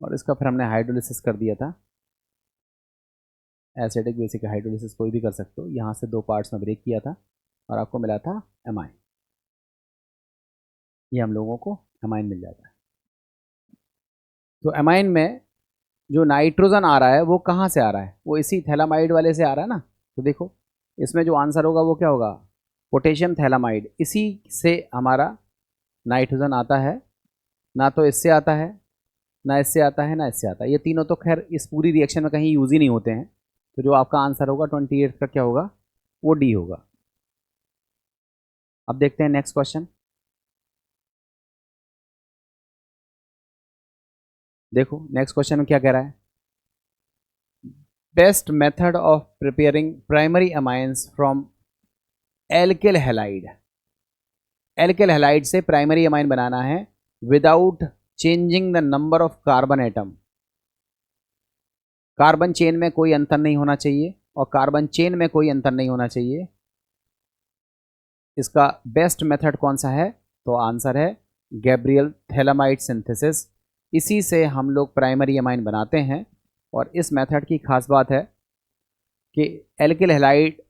और इसका फिर हमने हाइड्रोलिसिस कर दिया था। एसिडिक बेसिक हाइड्रोलिसिस कोई भी कर सकते हो। यहाँ से 2 पार्ट्स में ब्रेक किया था और आपको मिला था एमाइन। ये हम लोगों को एमाइन मिल जाता है। तो एमाइन में जो नाइट्रोजन आ रहा है वो कहाँ से आ रहा है? वो इसी थैलामाइड वाले से आ रहा है ना। तो देखो इसमें जो आंसर होगा वो क्या होगा? Potassium phthalimide. इसी से हमारा नाइट्रोजन आता है, ना तो इससे आता है, ना इससे आता है, ना इससे आता है। ये तीनों तो खैर इस पूरी रिएक्शन में कहीं यूज ही नहीं होते हैं। तो जो आपका आंसर होगा 28 का क्या होगा? वो डी होगा। अब देखते हैं नेक्स्ट क्वेश्चन। देखो नेक्स्ट क्वेश्चन में क्या कह रहा है? Best method of preparing primary amines from alkyl halide. Alkyl halide से प्राइमरी अमाइन बनाना है without changing the number of carbon atom. Carbon chain में कोई अंतर नहीं होना चाहिए और कार्बन चेन में कोई अंतर नहीं होना चाहिए। इसका बेस्ट मेथड कौन सा है? तो आंसर है गैब्रियल थैलामाइड सिंथेसिस। इसी से हम लोग प्राइमरी अमाइन बनाते हैं। और इस मेथड की खास बात है कि एल्किल हैलाइड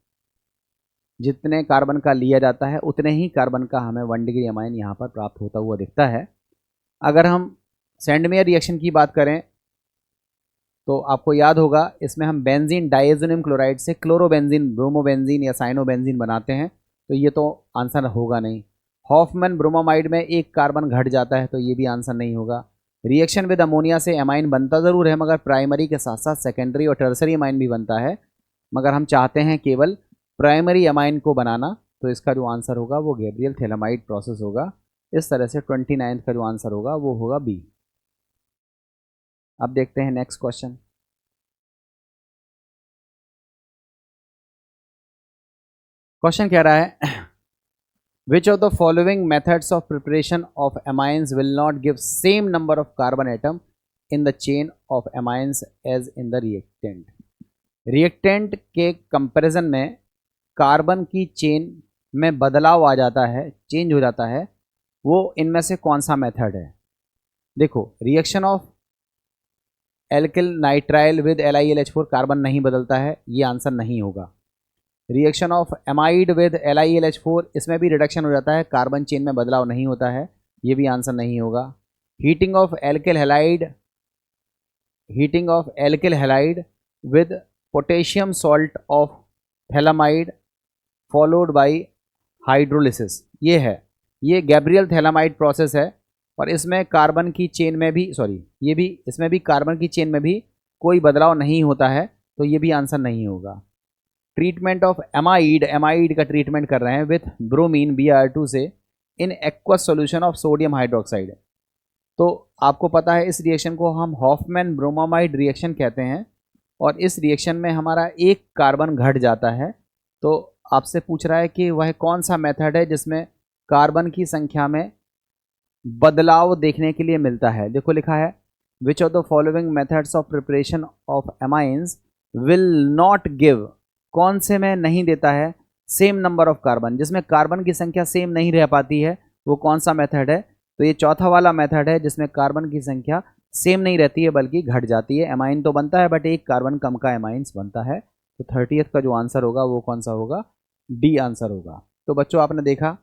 जितने कार्बन का लिया जाता है उतने ही कार्बन का हमें 1 डिग्री अमाइन यहाँ पर प्राप्त होता हुआ दिखता है। अगर हम सैंडमेयर रिएक्शन की बात करें तो आपको याद होगा इसमें हम बेंजीन डाइएज़ोनियम क्लोराइड से क्लोरोबेंजीन, ब्रोमोबेंजीन या साइनोबेंजीन बनाते हैं, तो ये तो आंसर होगा नहीं। हॉफमैन ब्रोमामाइड में एक कार्बन घट जाता है, तो ये भी आंसर नहीं होगा। रिएक्शन विद अमोनिया से एमाइन बनता ज़रूर है, मगर प्राइमरी के साथ साथ सेकेंडरी और टर्सरी अमाइन भी बनता है, मगर हम चाहते हैं केवल प्राइमरी अमाइन को बनाना। तो इसका जो आंसर होगा वो गैब्रियल थैलामाइड प्रोसेस होगा। इस तरह से 29 का जो आंसर होगा वो होगा बी। अब देखते हैं नेक्स्ट क्वेश्चन। क्वेश्चन कह रहा है which of the following methods of preparation of amines will not give same number of carbon atom in the chain of amines as in the reactant. Reactant के comparison में carbon की chain में बदलाव आ जाता है, चेंज हो जाता है, वो इनमें से कौन सा मेथड है? देखो reaction of alkyl nitrile with LiLH4 carbon नहीं बदलता है, ये आंसर नहीं होगा। Reaction of amide with LiLH4 इसमें भी रिडक्शन हो जाता है, कार्बन चेन में बदलाव नहीं होता है, ये भी आंसर नहीं होगा। Heating of alkyl halide with potassium salt of phthalimide followed by hydrolysis, ये है, ये गैब्रियल थैलामाइड प्रोसेस है और इसमें कार्बन की चेन में भी इसमें भी कार्बन की चेन में भी कोई बदलाव नहीं होता है, तो ये भी आंसर नहीं होगा। ट्रीटमेंट ऑफ एमाइड का ट्रीटमेंट कर रहे हैं विथ ब्रोमीन Br2 से in aqueous solution of sodium hydroxide. तो आपको पता है इस रिएक्शन को हम हॉफमैन ब्रोमामाइड रिएक्शन कहते हैं और इस रिएक्शन में हमारा एक कार्बन घट जाता है। तो आपसे पूछ रहा है कि वह कौन सा मेथड है जिसमें कार्बन की संख्या में बदलाव देखने के लिए मिलता है। देखो लिखा है which of the following methods of preparation of amines will not give, कौन से में नहीं देता है सेम नंबर ऑफ कार्बन, जिसमें कार्बन की संख्या सेम नहीं रह पाती है, वो कौन सा मेथड है। तो ये चौथा वाला मेथड है जिसमें कार्बन की संख्या सेम नहीं रहती है बल्कि घट जाती है। एमाइन तो बनता है बट एक कार्बन कम का एमाइंस बनता है। तो 30th का जो आंसर होगा वो कौन सा होगा, डी आंसर होगा। तो बच्चों आपने देखा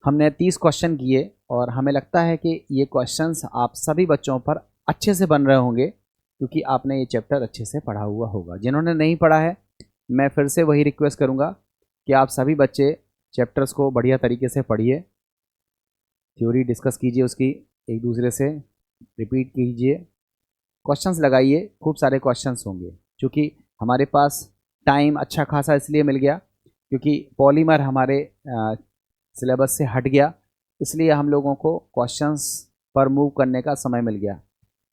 हमने 30 क्वेश्चन किए और हमें लगता है कि ये क्वेश्चंस आप सभी बच्चों पर अच्छे से बन रहे होंगे क्योंकि आपने ये चैप्टर अच्छे से पढ़ा हुआ होगा। जिन्होंने नहीं पढ़ा है मैं फिर से वही रिक्वेस्ट करूँगा कि आप सभी बच्चे चैप्टर्स को बढ़िया तरीके से पढ़िए, थ्योरी डिस्कस कीजिए, उसकी एक दूसरे से रिपीट कीजिए, क्वेश्चंस लगाइए, खूब सारे क्वेश्चंस होंगे। क्योंकि हमारे पास टाइम अच्छा खासा इसलिए मिल गया क्योंकि पॉलीमर हमारे सिलेबस से हट गया, इसलिए हम लोगों को क्वेश्चंस पर मूव करने का समय मिल गया।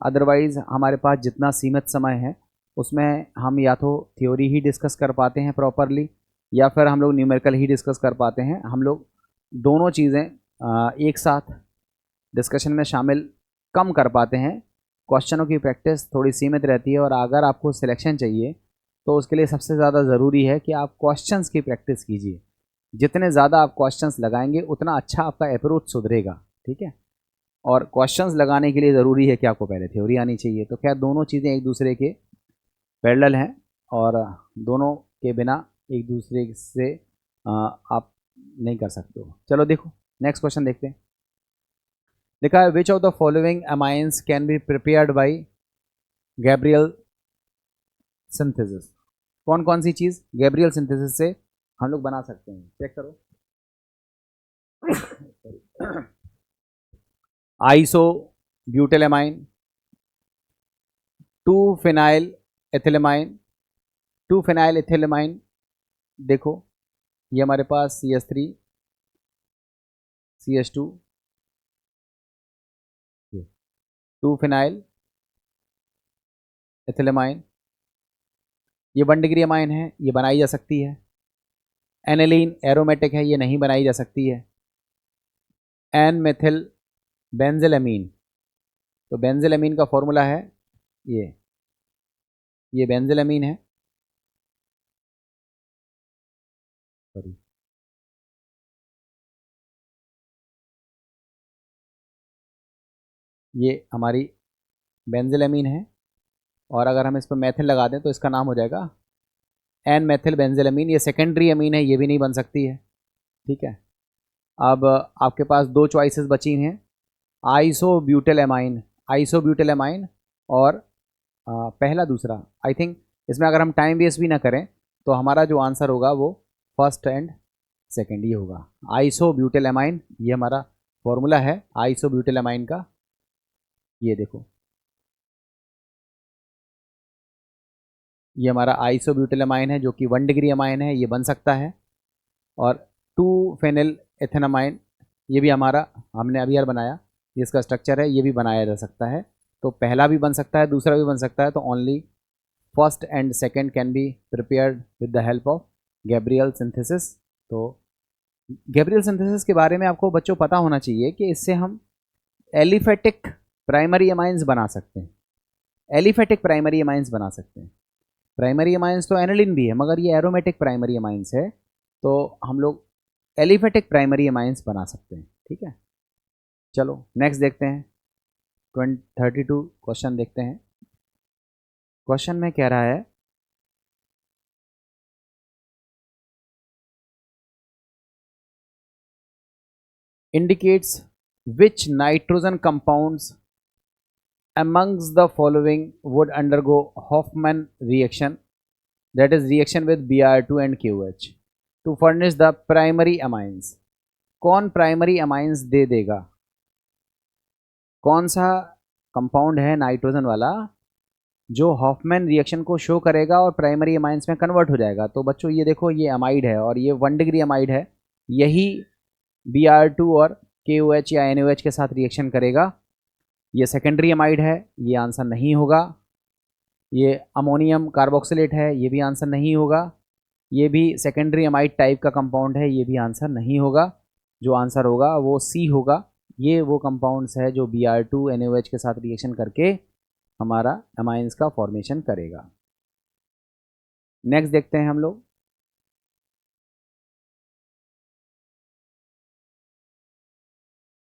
अदरवाइज़ हमारे पास जितना सीमित समय है उसमें हम या तो थ्योरी ही डिस्कस कर पाते हैं प्रॉपरली या फिर हम लोग न्यूमेरिकल ही डिस्कस कर पाते हैं। हम लोग दोनों चीज़ें एक साथ डिस्कशन में शामिल कम कर पाते हैं। क्वेश्चनों की प्रैक्टिस थोड़ी सीमित रहती है और अगर आपको सिलेक्शन चाहिए तो उसके लिए सबसे ज़्यादा ज़रूरी है कि आप क्वेश्चंस की प्रैक्टिस कीजिए। जितने ज़्यादा आप क्वेश्चंस लगाएंगे उतना अच्छा आपका अप्रोच सुधरेगा, ठीक है। और क्वेश्चंस लगाने के लिए ज़रूरी है कि आपको पहले थ्योरी आनी चाहिए। तो खैर दोनों चीज़ें एक दूसरे के पैरेलल हैं और दोनों के बिना एक दूसरे से आप नहीं कर सकते हो। चलो देखो नेक्स्ट क्वेश्चन देखते हैं। लिखा है which of the following amines can be prepared by Gabriel synthesis, कौन कौन सी चीज़ गैब्रियल सिंथेसिस से हम लोग बना सकते हैं, चेक करो। आइसो ब्यूटेलेमाइन, 2-फेनाइल एथिलेमाइन, 2-फेनाइल एथिलेमाइन, देखो ये हमारे पास CH3 CH2, 2-फेनाइल एथिलेमाइन, ये 1 डिग्री अमाइन है, ये बनाई जा सकती है। एनिलीन एरोमेटिक है, ये नहीं बनाई जा सकती है। एन मेथिल बेंजिलअमीन, तो बेंजिलअमीन का फॉर्मूला है ये बेंजिलअमीन है, सॉरी ये हमारी बेंजिलअमीन है और अगर हम इस पर मेथिल लगा दें तो इसका नाम हो जाएगा एन मेथिल बेंजिलअमीन। ये सेकेंडरी अमीन है, ये भी नहीं बन सकती है, ठीक है। अब आपके पास दो चॉइसेस बची हैं, आइसोब्यूटेलेमाइन और पहला दूसरा। आई थिंक इसमें अगर हम टाइम वेस्ट भी ना करें तो हमारा जो आंसर होगा वो फर्स्ट एंड सेकेंड ही होगा। आइसोब्यूटेलेमाइन ये हमारा फॉर्मूला है आइसोब्यूटेलेमाइन का, ये देखो ये हमारा आइसोब्यूटेलेमाइन है जो कि 1 डिग्री अमाइन है, ये बन सकता है। और 2-फेनिल एथेनामाइन ये भी हमारा हमने अभी यार बनाया, ये इसका स्ट्रक्चर है, ये भी बनाया जा सकता है। तो पहला भी बन सकता है, दूसरा भी बन सकता है। तो only first and second can be prepared with the help of Gabriel synthesis. तो गैब्रियल सिंथेसिस के बारे में आपको बच्चों पता होना चाहिए कि इससे हम एलिफेटिक प्राइमरी अमाइंस बना सकते हैं, एलिफेटिक प्राइमरी अमाइंस बना सकते हैं। प्राइमरी अमाइंस तो एनिलीन भी है मगर ये एरोमेटिक प्राइमरी अमाइंस है, तो हम लोग एलिफेटिक प्राइमरी अमाइंस बना सकते हैं, ठीक है। चलो नेक्स्ट देखते हैं। 32 क्वेश्चन देखते हैं। क्वेश्चन में कह रहा है indicates which nitrogen compounds amongst the following would undergo Hoffman reaction, that is reaction with Br2 and KOH to furnish the primary amines। कौन प्राइमरी अमाइंस दे देगा? कौन सा कंपाउंड है नाइट्रोजन वाला जो हॉफमैन रिएक्शन को शो करेगा और प्राइमरी अमाइंस में कन्वर्ट हो जाएगा? तो बच्चों ये देखो, ये अमाइड है और ये 1 डिग्री अमाइड है। यही Br2 और KOH या NaOH के साथ रिएक्शन करेगा। ये सेकेंडरी अमाइड है, ये आंसर नहीं होगा। ये अमोनियम कार्बोक्सिलेट है, ये भी आंसर नहीं होगा। ये भी सेकेंडरी अमाइड टाइप का कंपाउंड है, ये भी आंसर नहीं होगा। जो आंसर होगा वो सी होगा। ये वो कंपाउंड्स है जो Br2 NaOH के साथ रिएक्शन करके हमारा अमाइंस का फॉर्मेशन करेगा। नेक्स्ट देखते हैं हम लोग।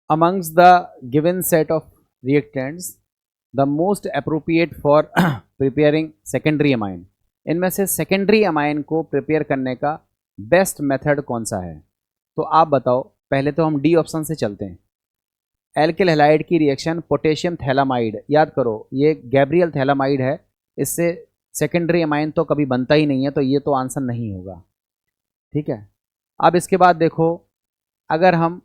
Amongst the given set of reactants the most appropriate for preparing secondary amine, इनमें से सेकेंडरी अमाइन को प्रिपेयर करने का बेस्ट मेथड कौन सा है? तो आप बताओ। पहले तो हम डी ऑप्शन से चलते हैं। एल्किल हैलाइड की रिएक्शन पोटेशियम थैलामाइड, याद करो ये गैब्रियल थैलामाइड है, इससे सेकेंडरी अमाइन तो कभी बनता ही नहीं है, तो ये तो आंसर नहीं होगा। ठीक है, अब इसके बाद देखो, अगर हम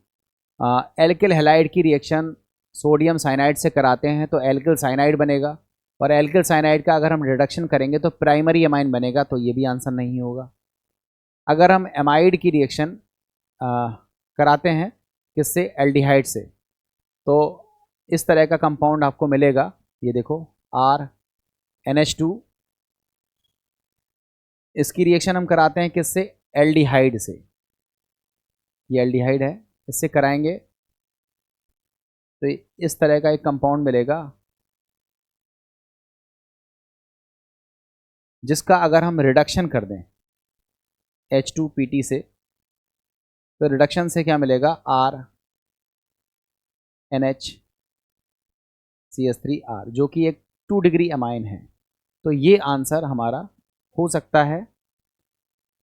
एल्किल हैलाइड की रिएक्शन सोडियम साइनाइड से कराते हैं तो एल्किल साइनाइड बनेगा, और एल्किल साइनाइड का अगर हम रिडक्शन करेंगे तो प्राइमरी अमाइन बनेगा, तो ये भी आंसर नहीं होगा। अगर हम एमाइड की रिएक्शन कराते हैं किससे? एल्डिहाइड से, तो इस तरह का कंपाउंड आपको मिलेगा। ये देखो RNH2, इसकी रिएक्शन हम कराते हैं किससे? एल्डिहाइड से। ये एल्डिहाइड है, इससे कराएंगे तो इस तरह का एक कंपाउंड मिलेगा, जिसका अगर हम रिडक्शन कर दें H2PT से, तो रिडक्शन से क्या मिलेगा? RNHCH3R, जो कि एक 2 डिग्री अमाइन है। तो ये आंसर हमारा हो सकता है।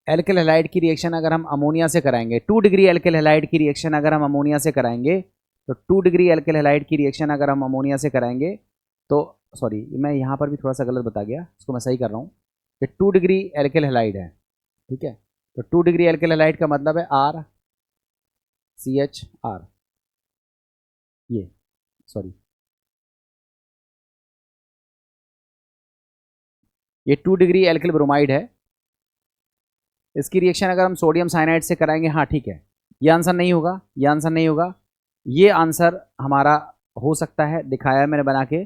एल्किल हैलाइड की रिएक्शन अगर हम अमोनिया से कराएंगे, 2 डिग्री एल्किल हैलाइड की रिएक्शन अगर हम अमोनिया से कराएंगे, तो 2 डिग्री एल्किल हैलाइड की रिएक्शन अगर हम अमोनिया से कराएंगे तो, सॉरी मैं यहाँ पर भी थोड़ा सा गलत बता गया, इसको मैं सही कर रहा हूँ कि 2 डिग्री एल्किल हैलाइड है। ठीक है, तो 2 डिग्री एल्किल हैलाइड का मतलब है RCHR, ये सॉरी ये 2 डिग्री एल्किल ब्रोमाइड है। इसकी रिएक्शन अगर हम सोडियम साइनाइड से कराएंगे, हाँ ठीक है, ये आंसर नहीं होगा, ये आंसर नहीं होगा। ये आंसर हमारा हो सकता है, दिखाया है मैंने बना के।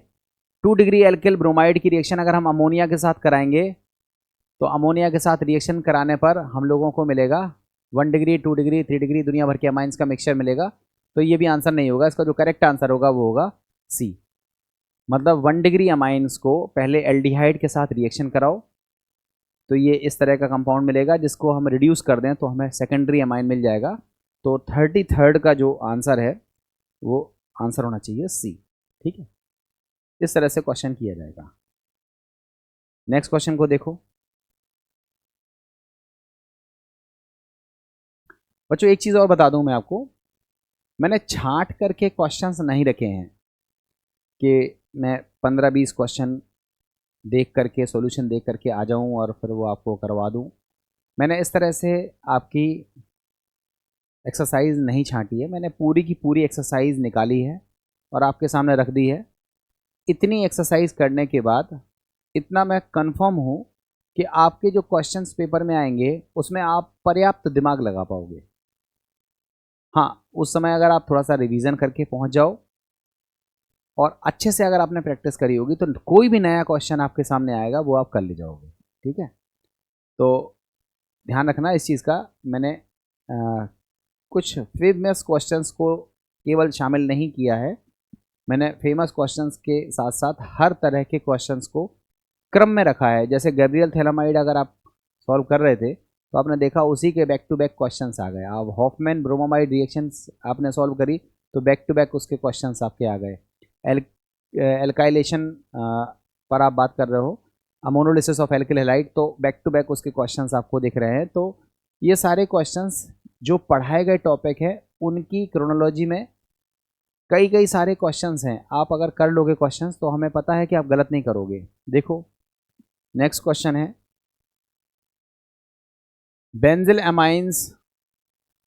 2 डिग्री एल्किल ब्रोमाइड की रिएक्शन अगर हम अमोनिया के साथ कराएंगे, तो अमोनिया के साथ रिएक्शन कराने पर हम लोगों को मिलेगा 1 डिग्री, 2 डिग्री, 3 डिग्री, दुनिया भर के अमाइंस का मिक्सचर मिलेगा। तो ये भी आंसर नहीं होगा। इसका जो करेक्ट आंसर होगा वो होगा सी। मतलब 1 डिग्री अमाइंस को पहले एल्डिहाइड के साथ रिएक्शन कराओ, तो ये इस तरह का कंपाउंड मिलेगा, जिसको हम रिड्यूस कर दें तो हमें सेकेंडरी अमाइन मिल जाएगा। तो 33rd का जो आंसर है वो आंसर होना चाहिए सी। ठीक है, इस तरह से क्वेश्चन किया जाएगा। नेक्स्ट क्वेश्चन को देखो बच्चों। एक चीज़ और बता दूं मैं आपको, मैंने छांट करके क्वेश्चंस नहीं रखे हैं कि मैं 15-20 क्वेश्चन देख करके, सॉल्यूशन देख करके आ जाऊं और फिर वो आपको करवा दूं। मैंने इस तरह से आपकी एक्सरसाइज नहीं छांटी है, मैंने पूरी की पूरी एक्सरसाइज निकाली है और आपके सामने रख दी है। इतनी एक्सरसाइज करने के बाद इतना मैं कंफर्म हूँ कि आपके जो क्वेश्चंस पेपर में आएंगे उसमें आप पर्याप्त दिमाग लगा पाओगे। हाँ, उस समय अगर आप थोड़ा सा रिवीजन करके पहुँच जाओ और अच्छे से अगर आपने प्रैक्टिस करी होगी, तो कोई भी नया क्वेश्चन आपके सामने आएगा वो आप कर ले जाओगे। ठीक है, तो ध्यान रखना इस चीज़ का। मैंने कुछ फेमस क्वेश्चंस को केवल शामिल नहीं किया है, मैंने फेमस क्वेश्चंस के साथ साथ हर तरह के क्वेश्चंस को क्रम में रखा है। जैसे गैब्रियल थैलामाइड अगर आप सॉल्व कर रहे थे तो आपने देखा उसी के बैक टू बैक क्वेश्चंस आ गए। आप हॉफमैन ब्रोमोमाइड रिएक्शंस आपने सॉल्व करी तो बैक टू बैक उसके क्वेश्चंस आपके आ गए। एल्काइलेशन पर आप बात कर रहे हो, अमोनोलिसिस ऑफ एल्किल हैलाइड, तो बैक टू बैक उसके क्वेश्चंस आपको दिख रहे हैं। तो ये सारे क्वेश्चंस जो पढ़ाए गए टॉपिक है उनकी क्रोनोलॉजी में कई कई सारे क्वेश्चंस हैं। आप अगर कर लोगे क्वेश्चंस तो हमें पता है कि आप गलत नहीं करोगे। देखो नेक्स्ट क्वेश्चन है, benzyl amines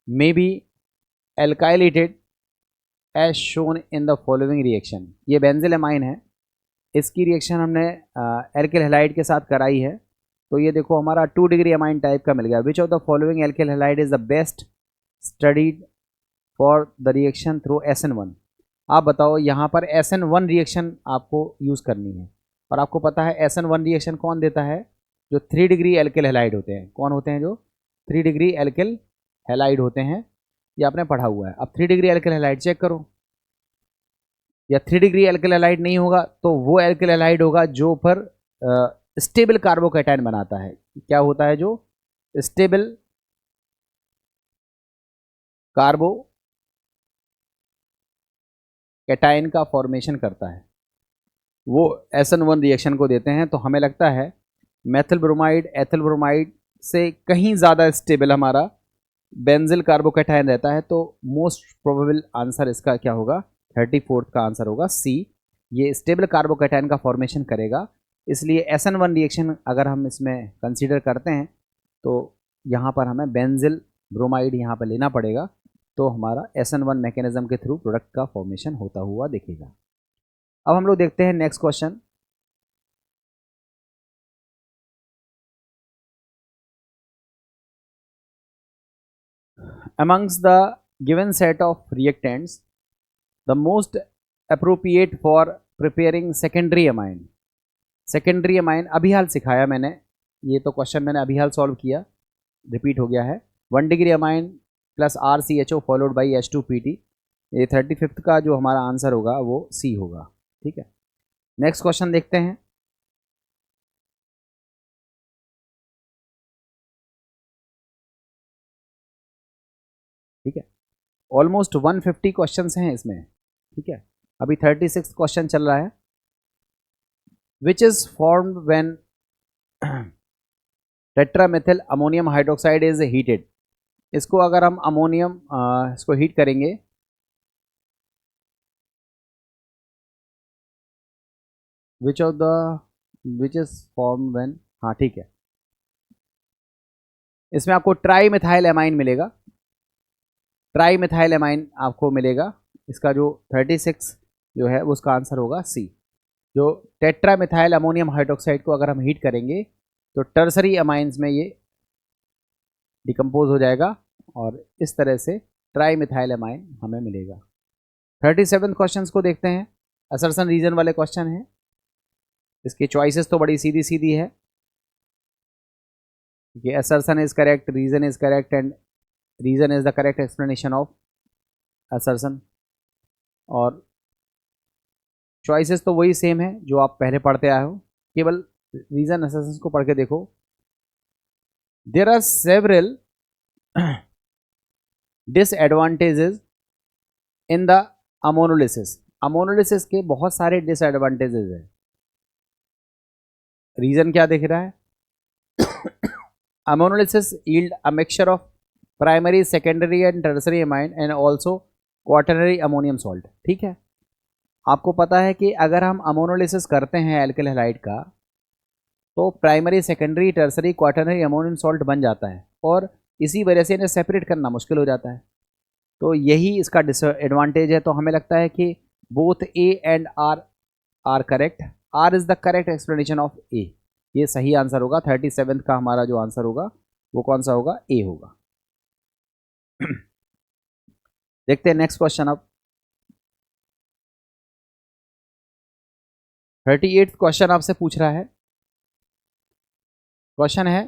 may be alkylated as shown in the following reaction. ये बेंजिल अमाइन है, इसकी रिएक्शन हमने एल्किल हैलाइड के साथ कराई है। तो ये देखो हमारा 2 डिग्री अमाइन टाइप का मिल गया। विच of the following alkyl halide is the best studied for the reaction through SN1। आप बताओ, यहाँ पर SN1 रिएक्शन आपको यूज़ करनी है, और आपको पता है SN1 रिएक्शन कौन देता है? जो 3 डिग्री एल्किल हैलाइड होते हैं। कौन होते हैं? जो 3 डिग्री एल्किल हैलाइड होते हैं, ये आपने पढ़ा हुआ है। अब 3 डिग्री एल्किल हैलाइड चेक करो, या 3 डिग्री एल्किल हैलाइड नहीं होगा तो वो एल्किल हैलाइड होगा जो पर स्टेबल कार्बोकैटायन बनाता है। क्या होता है? जो स्टेबल कार्बोकैटायन का फॉर्मेशन करता है, वो SN1 रिएक्शन को देते हैं। तो हमें लगता है मेथिल ब्रोमाइड एथिल ब्रोमाइड से कहीं ज़्यादा स्टेबल हमारा बेंजिल कार्बोकैटायन रहता है। तो मोस्ट प्रोबेबल आंसर इसका क्या होगा? 34th का आंसर होगा C। ये स्टेबल कार्बोकैटायन का फॉर्मेशन करेगा, इसलिए SN1 रिएक्शन अगर हम इसमें कंसीडर करते हैं तो यहाँ पर हमें बेंजिल ब्रोमाइड यहाँ पर लेना पड़ेगा। तो हमारा SN1 मैकेनिज्म के थ्रू प्रोडक्ट का फॉर्मेशन होता हुआ दिखेगा। अब हम लोग देखते हैं next question. Amongst the given set of reactants, the most appropriate for preparing secondary amine। Secondary amine अभी हाल सिखाया मैंने, ये तो क्वेश्चन मैंने अभी हाल सॉल्व किया, रिपीट हो गया है। 1 degree amine plus RCHO followed by H2PT। ये 35th का जो हमारा आंसर होगा वो C होगा। ठीक है, नेक्स्ट क्वेश्चन देखते हैं। ठीक है, ऑलमोस्ट 150 क्वेश्चंस हैं इसमें। ठीक है, अभी 36 क्वेश्चन चल रहा है। Which is formed when tetramethyl ammonium hydroxide is heated. इसको अगर हम अमोनियम इसको हीट करेंगे, विच of the which is form when, हाँ ठीक है, इसमें आपको ट्राई मिथाइल एमाइन मिलेगा। ट्राई मिथाइल एमाइन आपको मिलेगा। इसका जो 36 जो है उसका आंसर होगा C। जो टेट्रा मिथाइल अमोनियम हाइड्रोक्साइड को अगर हम हीट करेंगे तो टर्सरी अमाइंस में ये डिकम्पोज हो जाएगा और इस तरह से ट्राई मिथाइल अमाइन हमें मिलेगा। 37 क्वेश्चंस को देखते हैं। असर्शन रीजन वाले क्वेश्चन हैं। इसकी चॉइसेस तो बड़ी सीधी सीधी है कि assertion is correct, reason is correct and reason is the correct explanation of assertion। और चॉइसेस तो वही सेम है जो आप पहले पढ़ते आए हो, केवल रीजन assertions को पढ़ के देखो। There are several disadvantages in the ammonolysis. Ammonolysis के बहुत सारे डिसएडवांटेजेस हैं। रीजन क्या दिख रहा है? Ammonolysis yield a mixture of primary, secondary and tertiary amine and also quaternary ammonium salt। ठीक है, आपको पता है कि अगर हम अमोनोलिसिस करते हैं एल्किल हैलाइड का तो primary, secondary, tertiary, quaternary ammonium salt बन जाता है और इसी वजह से इन्हें सेपरेट करना मुश्किल हो जाता है। तो यही इसका डिसएडवांटेज है। तो हमें लगता है कि both A and R are correct. R is the correct explanation of A। ये सही आंसर होगा। 37 का हमारा जो आंसर होगा वो कौन सा होगा? A होगा। देखते हैं नेक्स्ट क्वेश्चन। अब 38th क्वेश्चन आपसे पूछ रहा है। क्वेश्चन है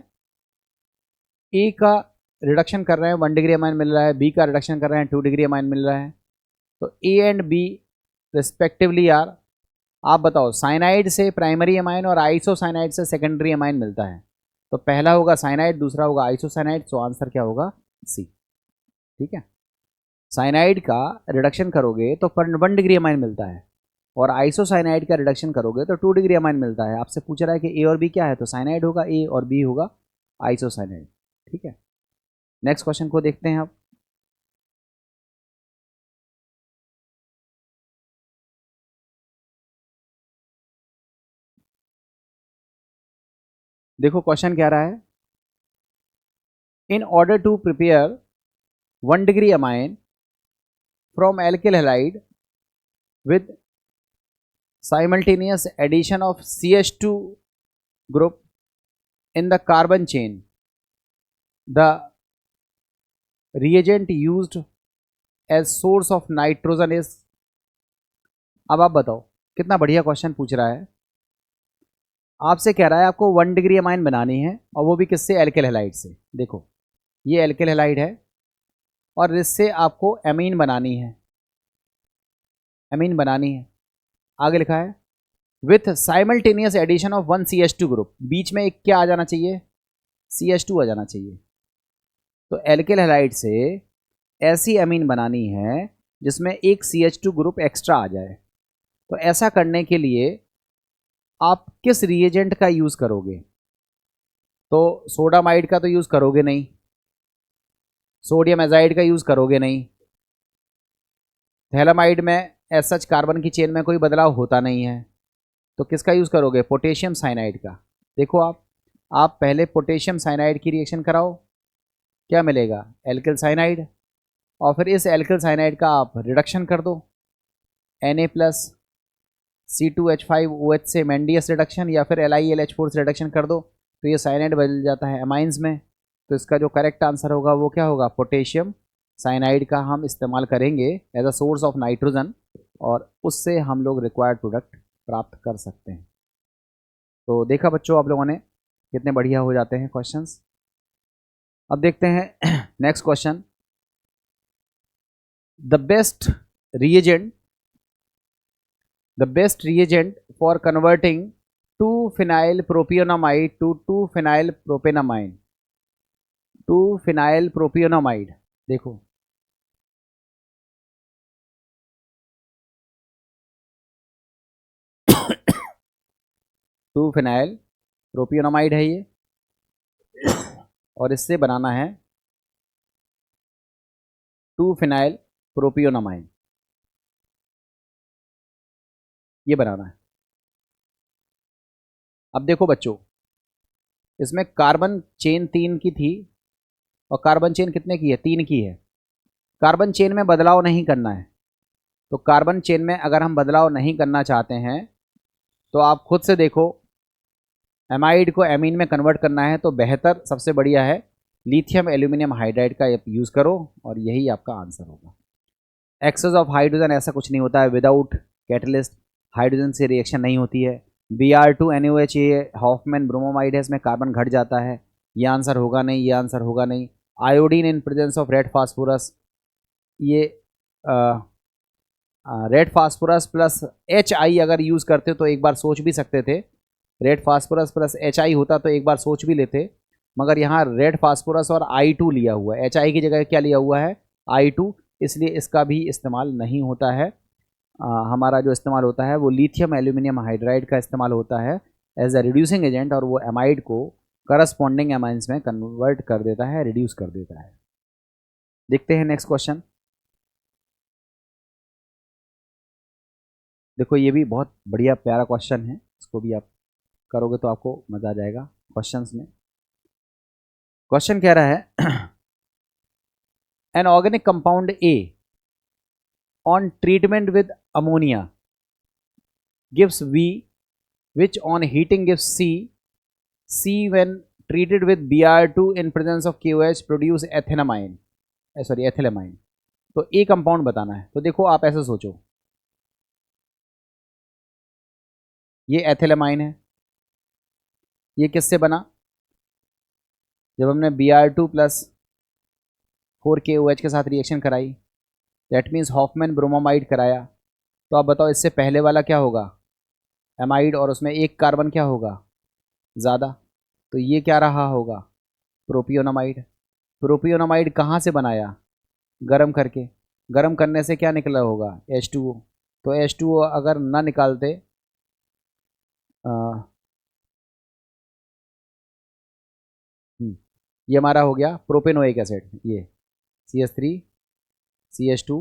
A का रिडक्शन कर रहे हैं 1 डिग्री अमाइन मिल रहा है, B का रिडक्शन कर रहे हैं 2 डिग्री अमाइन मिल रहा है। तो A and B respectively are, आप बताओ, साइनाइड से प्राइमरी अमाइन और आइसोसाइनाइड से सेकेंडरी अमाइन मिलता है। तो पहला होगा साइनाइड, दूसरा होगा आइसोसाइनाइड। तो आंसर क्या होगा? C। ठीक है, साइनाइड का रिडक्शन करोगे तो 1 डिग्री अमाइन मिलता है और आइसोसाइनाइड का रिडक्शन करोगे तो 2 डिग्री अमाइन मिलता है। आपसे पूछ रहा है कि ए और बी क्या है, तो साइनाइड होगा ए और बी होगा आइसोसाइनाइड। ठीक है, नेक्स्ट क्वेश्चन को देखते हैं अब। देखो क्वेश्चन क्या रहा है, in order to prepare 1 degree amine from alkyl halide with simultaneous addition of CH2 group in the carbon chain, the reagent used as source of nitrogen is। अब आप बताओ, कितना बढ़िया क्वेश्चन पूछ रहा है। आपसे कह रहा है आपको 1 डिग्री अमाइन बनानी है, और वो भी किससे, एल्किल हैलाइड से। देखो ये एल्किल हैलाइड है और इससे आपको एमीन बनानी है, एमीन बनानी है। आगे लिखा है with simultaneous addition of 1 CH2 group, बीच में एक क्या आ जाना चाहिए, CH2 आ जाना चाहिए। तो एल्किल हैलाइड से ऐसी एमीन बनानी है जिसमें एक CH2 ग्रुप एक्स्ट्रा आ जाए। तो ऐसा करने के लिए आप किस रिएजेंट का यूज़ करोगे, तो सोडामाइड का तो यूज़ करोगे नहीं, सोडियम एजाइड का यूज़ करोगे नहीं, थैलामाइड में एज सच कार्बन की चेन में कोई बदलाव होता नहीं है, तो किसका यूज़ करोगे, पोटेशियम साइनाइड का। देखो आप पहले पोटेशियम साइनाइड की रिएक्शन कराओ, क्या मिलेगा, एल्किल साइनाइड, और फिर इस एल्किल साइनाइड का आप रिडक्शन कर दो Na+C2H5OH से मेंडियस रिडक्शन, या फिर LiLH4 से रिडक्शन कर दो, तो ये साइनाइड बदल जाता है अमाइंस में। तो इसका जो करेक्ट आंसर होगा वो क्या होगा, पोटेशियम साइनाइड का हम इस्तेमाल करेंगे as a source of nitrogen, और उससे हम लोग रिक्वायर्ड प्रोडक्ट प्राप्त कर सकते हैं। तो देखा बच्चों आप लोगों ने कितने बढ़िया हो जाते हैं क्वेश्चंस। अब देखते हैं next question, the best reagent for converting 2-phenyl propionamide to 2-phenyl propanamide, 2-phenyl propionamide। देखो 2-phenyl propionamide है ये, और इससे बनाना है 2-phenyl propionamide, ये बनाना है। अब देखो बच्चों, इसमें कार्बन चेन 3 की थी, और कार्बन चेन कितने की है, 3 की है। कार्बन चेन में बदलाव नहीं करना है, तो कार्बन चेन में अगर हम बदलाव नहीं करना चाहते हैं तो आप खुद से देखो, एमाइड को एमीन में कन्वर्ट करना है तो बेहतर सबसे बढ़िया है लिथियम एल्यूमिनियम हाइड्राइड का यूज़ करो, और यही आपका आंसर होगा। एक्सेस ऑफ हाइड्रोजन ऐसा कुछ नहीं होता है, विदाउट कैटलिस्ट हाइड्रोजन से रिएक्शन नहीं होती है। Br2NaOH ये हॉफमैन ब्रोमोमाइड है, इसमें कार्बन घट जाता है, ये आंसर होगा नहीं, ये आंसर होगा नहीं। Iodine in presence of red phosphorus, ये रेड फास्फोरस प्लस HI अगर यूज़ करते तो एक बार सोच भी सकते थे, रेड फास्फोरस प्लस HI होता तो एक बार सोच भी लेते, मगर यहाँ रेड फास्फोरस और I2 लिया हुआ है, HI की जगह क्या लिया हुआ है, I2, इसलिए इसका भी इस्तेमाल नहीं होता है। हमारा जो इस्तेमाल होता है वो लिथियम एल्यूमिनियम हाइड्राइड का इस्तेमाल होता है एज अ रिड्यूसिंग एजेंट, और वो एमाइड को करस्पॉन्डिंग एमाइंस में कन्वर्ट कर देता है, रिड्यूस कर देता है। देखते हैं नेक्स्ट क्वेश्चन। देखो ये भी बहुत बढ़िया प्यारा क्वेश्चन है, इसको भी आप करोगे तो आपको मज़ा आ जाएगा क्वेश्चंस में। क्वेश्चन कह रहा है an organic compound A on treatment with ammonia gives V, which on heating gives C, C when treated with Br2 in presence of KOH produce ethylamine, ethylamine। तो ए कंपाउंड बताना है। तो देखो आप ऐसे सोचो, ये एथिलामाइन है, ये किससे बना, जब हमने Br2 प्लस 4KOH के साथ रिएक्शन कराई, दैट मीन्स हॉफमैन ब्रोमोमाइड कराया। तो आप बताओ इससे पहले वाला क्या होगा, एमाइड, और उसमें एक कार्बन क्या होगा, ज़्यादा, तो ये क्या रहा होगा, प्रोपियोनामाइड। प्रोपियोनामाइड कहाँ से बनाया, गरम करके, गरम करने से क्या निकला होगा, H2O। तो H2O अगर ना निकालते ये हमारा हो गया प्रोपेनोइक एसिड, ये CH3 CH2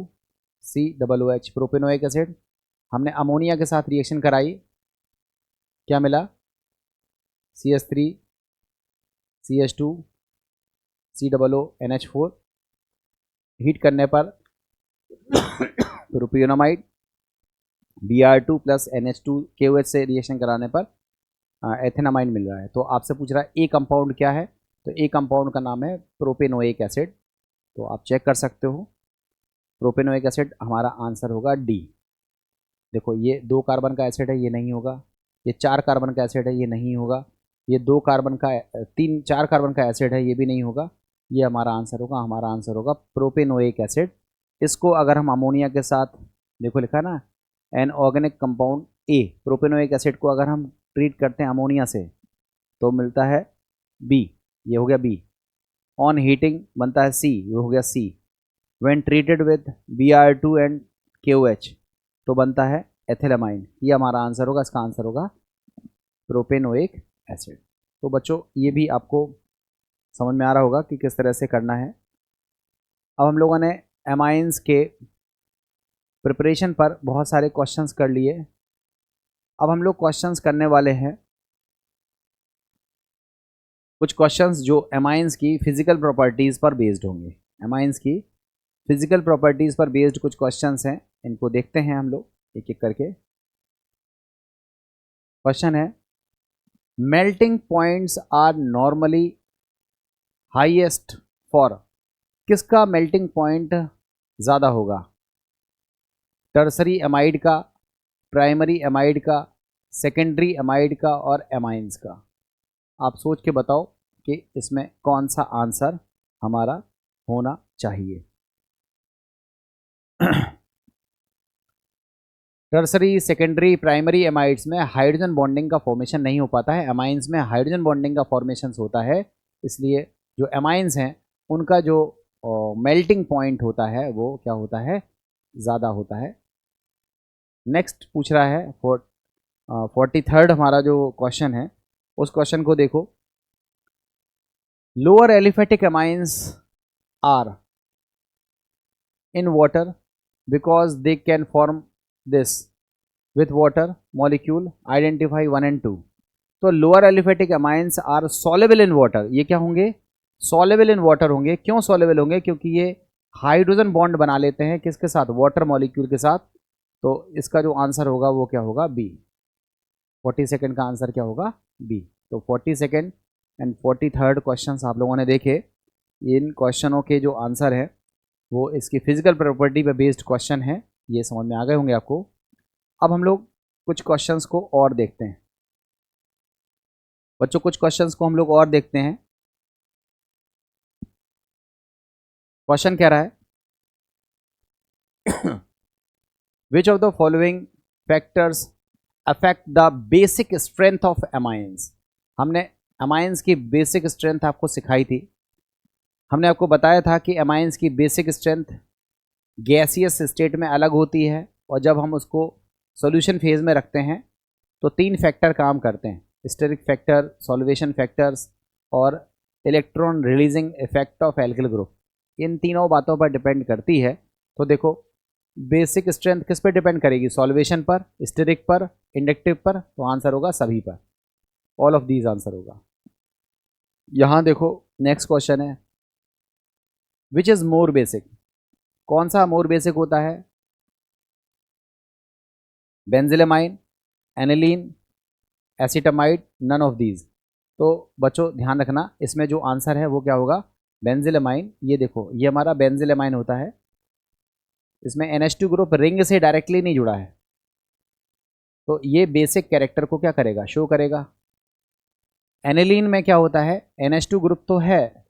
COOH propanoic acid. हमने अमोनिया के साथ रिएक्शन कराई, क्या मिला? CH3 CH2 COONH4। हीट करने पर प्रोपियोनामाइड Br2 प्लस NH2KOH से रिएक्शन कराने पर एथेनामाइन मिल रहा है। तो आपसे पूछ रहा है ए कंपाउंड क्या है, तो ए कंपाउंड का नाम है प्रोपेनोइक एसिड। तो आप चेक कर सकते हो, प्रोपेनोइक एसिड हमारा आंसर होगा डी। देखो ये 2 कार्बन का एसिड है, ये नहीं होगा। ये 4 कार्बन का एसिड है, ये नहीं होगा। ये 2 कार्बन का 4 कार्बन का एसिड है, ये भी नहीं होगा। ये हमारा आंसर होगा, हमारा आंसर होगा प्रोपेनोइक एसिड। इसको अगर हम अमोनिया के साथ, देखो लिखा है ना an organic compound A, propanoic acid को अगर हम ट्रीट करते हैं अमोनिया से तो मिलता है बी, ये हो गया बी। ऑन हीटिंग बनता है सी, ये हो गया C. When treated with Br2 and KOH तो बनता है एथिलमाइन। ये हमारा आंसर होगा, इसका आंसर होगा प्रोपेनोइक एसिड। तो बच्चों ये भी आपको समझ में आ रहा होगा कि किस तरह से करना है। अब हम लोगों ने एमाइंस के प्रिपरेशन पर बहुत सारे क्वेश्चंस कर लिए। अब हम लोग क्वेश्चंस करने वाले हैं कुछ क्वेश्चंस जो एमाइंस की फिजिकल प्रॉपर्टीज़ पर बेस्ड होंगे। एमाइंस की फिजिकल प्रॉपर्टीज़ पर बेस्ड कुछ क्वेश्चंस हैं, इनको देखते हैं हम लोग एक एक करके। क्वेश्चन है, melting points are normally highest for, किसका मेल्टिंग पॉइंट ज़्यादा होगा? टर्सरी एमाइड का, प्राइमरी एमाइड का, सेकेंडरी एमाइड का और एमाइंस का। आप सोच के बताओ कि इसमें कौन सा आंसर हमारा होना चाहिए। टर्सरी, सेकेंडरी, प्राइमरी एमाइड्स में हाइड्रोजन बॉन्डिंग का फॉर्मेशन नहीं हो पाता है, एमाइंस में हाइड्रोजन बॉन्डिंग का फॉर्मेशन होता है। इसलिए जो एमाइंस हैं उनका जो मेल्टिंग पॉइंट होता है वो क्या होता है? ज़्यादा होता है। नेक्स्ट पूछ रहा है 43rd हमारा जो क्वेश्चन है, उस क्वेश्चन को देखो। Lower aliphatic amines are in water because they can form this with water molecule, identify 1 and 2। तो lower aliphatic amines are soluble in water, ये क्या होंगे? सॉलेबल इन वाटर होंगे। क्यों सॉलेबल होंगे? क्योंकि ये हाइड्रोजन बॉन्ड बना लेते हैं किसके साथ? वाटर मॉलिक्यूल के साथ। तो इसका जो आंसर होगा वो क्या होगा? बी। 42nd का आंसर क्या होगा? बी। तो 42nd एंड 43rd क्वेश्चन आप लोगों ने देखे। इन क्वेश्चनों के जो आंसर है वो इसकी फिजिकल प्रॉपर्टी पे बेस्ड क्वेश्चन है, ये समझ में आ गए होंगे आपको। अब हम लोग कुछ क्वेश्चंस को और देखते हैं बच्चों, कुछ क्वेश्चंस को हम लोग और देखते हैं। क्वेश्चन कह रहा है which of the following factors affect the basic strength of amines. हमने एमाइंस की बेसिक स्ट्रेंथ आपको सिखाई थी। हमने आपको बताया था कि एमाइंस की बेसिक स्ट्रेंथ गैसियस स्टेट में अलग होती है और जब हम उसको सॉल्यूशन फेज में रखते हैं तो 3 फैक्टर काम करते हैं, स्टेरिक फैक्टर, सॉल्वेशन फैक्टर्स और electron releasing effect of alkyl group. इन तीनों बातों पर डिपेंड करती है। तो देखो बेसिक स्ट्रेंथ किस पर डिपेंड करेगी? सॉल्वेशन पर, स्टेरिक पर, इंडक्टिव पर। तो आंसर होगा सभी पर, ऑल ऑफ दीज आंसर होगा। यहाँ देखो नेक्स्ट क्वेश्चन है, विच इज़ मोर बेसिक। कौन सा मोर बेसिक होता है? Benzylamine, aniline, acetamide, none of these. तो बच्चों ध्यान रखना, इसमें जो आंसर है वो क्या होगा? बेंजिलमाइन। ये देखो ये हमारा बेंजिलमाइन होता है, इसमें NH2 ग्रुप रिंग से डायरेक्टली नहीं जुड़ा है, तो ये बेसिक कैरेक्टर को क्या करेगा? शो करेगा। एनिलीन में क्या होता है? NH2 ग्रुप तो है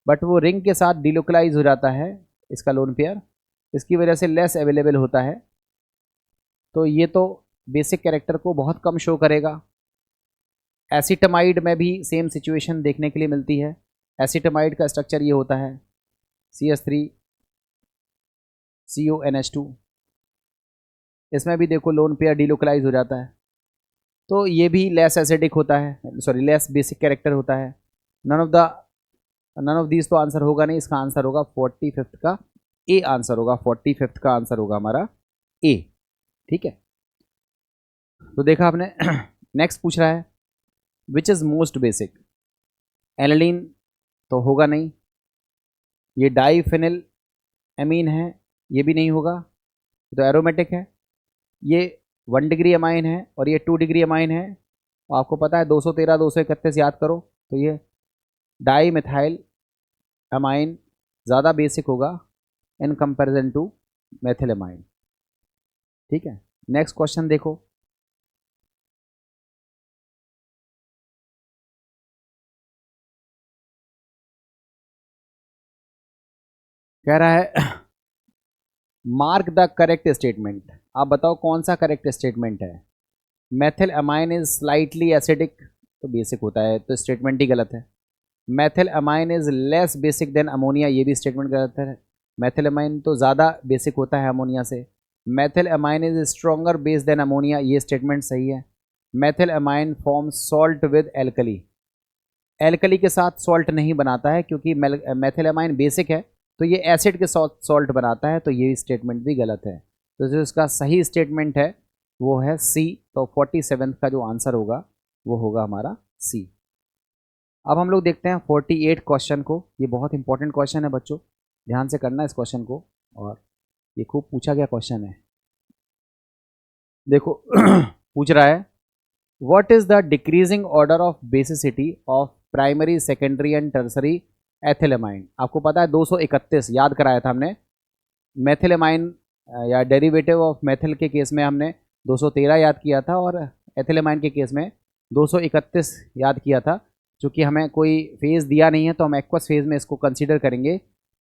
बट वो रिंग के साथ डिलोकलाइज हो जाता है, इसका लोन पेयर, इसकी वजह से लेस अवेलेबल होता है। तो ये तो बेसिक कैरेक्टर को बहुत कम शो करेगा। एसिटामाइड में भी सेम सिचुएशन देखने के लिए मिलती है। एसिटामाइड का स्ट्रक्चर ये होता है CH3 CONH2। इसमें भी देखो लोन पेयर डिलोकलाइज हो जाता है, तो ये भी लेस एसिडिक होता है, सॉरी लेस बेसिक कैरेक्टर होता है। नन ऑफ दीज तो आंसर होगा नहीं, इसका आंसर होगा 45th का ए आंसर होगा, 45th का आंसर होगा हमारा ए। ठीक है, तो देखा आपने। नेक्स्ट पूछ रहा है which is most basic, aniline तो होगा नहीं, ये डाईफिनिल एमीन है, ये भी नहीं होगा, तो एरोमेटिक है। ये 1 डिग्री अमाइन है और ये 2 डिग्री अमाइन है, और आपको पता है 213 231 याद करो, तो ये डाई मिथाइल अमाइन ज़्यादा बेसिक होगा इन कंपैरिजन टू मेथिलमाइन। ठीक है, नेक्स्ट क्वेश्चन देखो। कह रहा है मार्क द करेक्ट स्टेटमेंट, आप बताओ कौन सा करेक्ट स्टेटमेंट है। Methyl amine is slightly acidic, तो बेसिक होता है, तो स्टेटमेंट ही गलत है। Methyl amine is less basic than ammonia, ये भी स्टेटमेंट गलत है। मेथिल अमाइन तो ज़्यादा बेसिक होता है अमोनिया से। Methyl amine is stronger base than ammonia, ये स्टेटमेंट सही है। Methyl amine form salt with alkali, alkali के साथ सॉल्ट नहीं बनाता है, क्योंकि मेथिल अमाइन बेसिक है तो ये एसिड के साथ सॉल्ट बनाता है, तो ये स्टेटमेंट भी गलत है। तो जो इसका सही स्टेटमेंट है वो है सी, तो 47 का जो आंसर होगा वो होगा हमारा सी। अब हम लोग देखते हैं 48 क्वेश्चन को, ये बहुत इंपॉर्टेंट क्वेश्चन है बच्चों, ध्यान से करना इस क्वेश्चन को, और ये खूब पूछा गया क्वेश्चन है। देखो पूछ रहा है what is the decreasing order of basicity of primary secondary and tertiary ethylamine. आपको पता है 231 याद कराया था हमने, मेथिलमाइन या डेरिवेटिव ऑफ मेथिल के केस में हमने 213 याद किया था, और एथिलमाइन के केस में 231 याद किया था। चूँकि हमें कोई फेज़ दिया नहीं है तो हम एक्वस फेज़ में इसको कंसीडर करेंगे।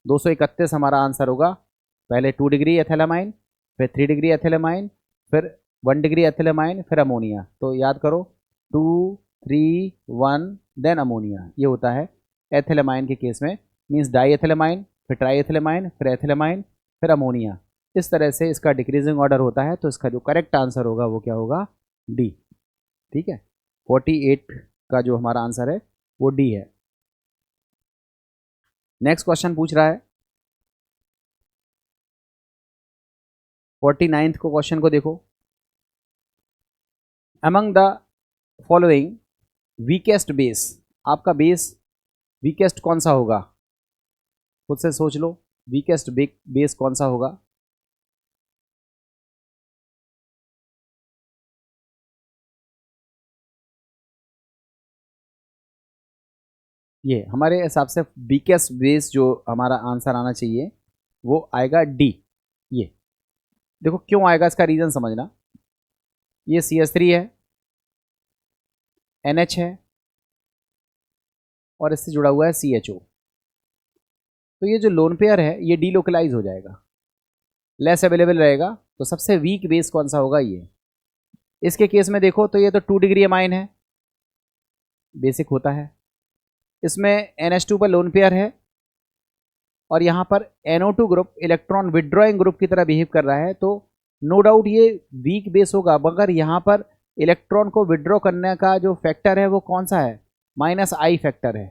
231 हमारा आंसर होगा, पहले 2 डिग्री एथिलमाइन, फिर 3 डिग्री एथिलमाइन, फिर 1 डिग्री एथिलमाइन, फिर अमोनिया। तो याद करो 2 3 1 देन अमोनिया, ये होता है एथिलमाइन के केस में, मीन्स डाई एथिलमाइन, फिर ट्राई एथिलमाइन, फिर एथिलमाइन, फिर अमोनिया। इस तरह से इसका डिक्रीजिंग ऑर्डर होता है, तो इसका जो करेक्ट आंसर होगा वो क्या होगा, डी। ठीक है, 48 का जो हमारा आंसर है वो डी है। नेक्स्ट क्वेश्चन पूछ रहा है 49th को क्वेश्चन को देखो। Among the following weakest base, आपका बेस वीकेस्ट कौन सा होगा, खुद से सोच लो, वीकेस्ट बेस कौन सा होगा। ये हमारे हिसाब से वीकेस्ट बेस जो हमारा आंसर आना चाहिए वो आएगा डी। ये देखो क्यों आएगा, इसका रीज़न समझना। ये CH3 है, NH है, और इससे जुड़ा हुआ है CHO। तो ये जो लोन पेयर है ये डीलोकलाइज हो जाएगा, लेस अवेलेबल रहेगा। तो सबसे वीक बेस कौन सा होगा, ये। इसके केस में देखो तो ये तो 2 डिग्री अमाइन है, बेसिक होता है। इसमें NH2 पर लोन पेयर है, और यहाँ पर NO2 group electron withdrawing group की तरह बिहेव कर रहा है, तो नो डाउट ये वीक बेस होगा। मगर यहाँ पर इलेक्ट्रॉन को विड्रॉ करने का जो फैक्टर है वो कौन सा है, -I फैक्टर है।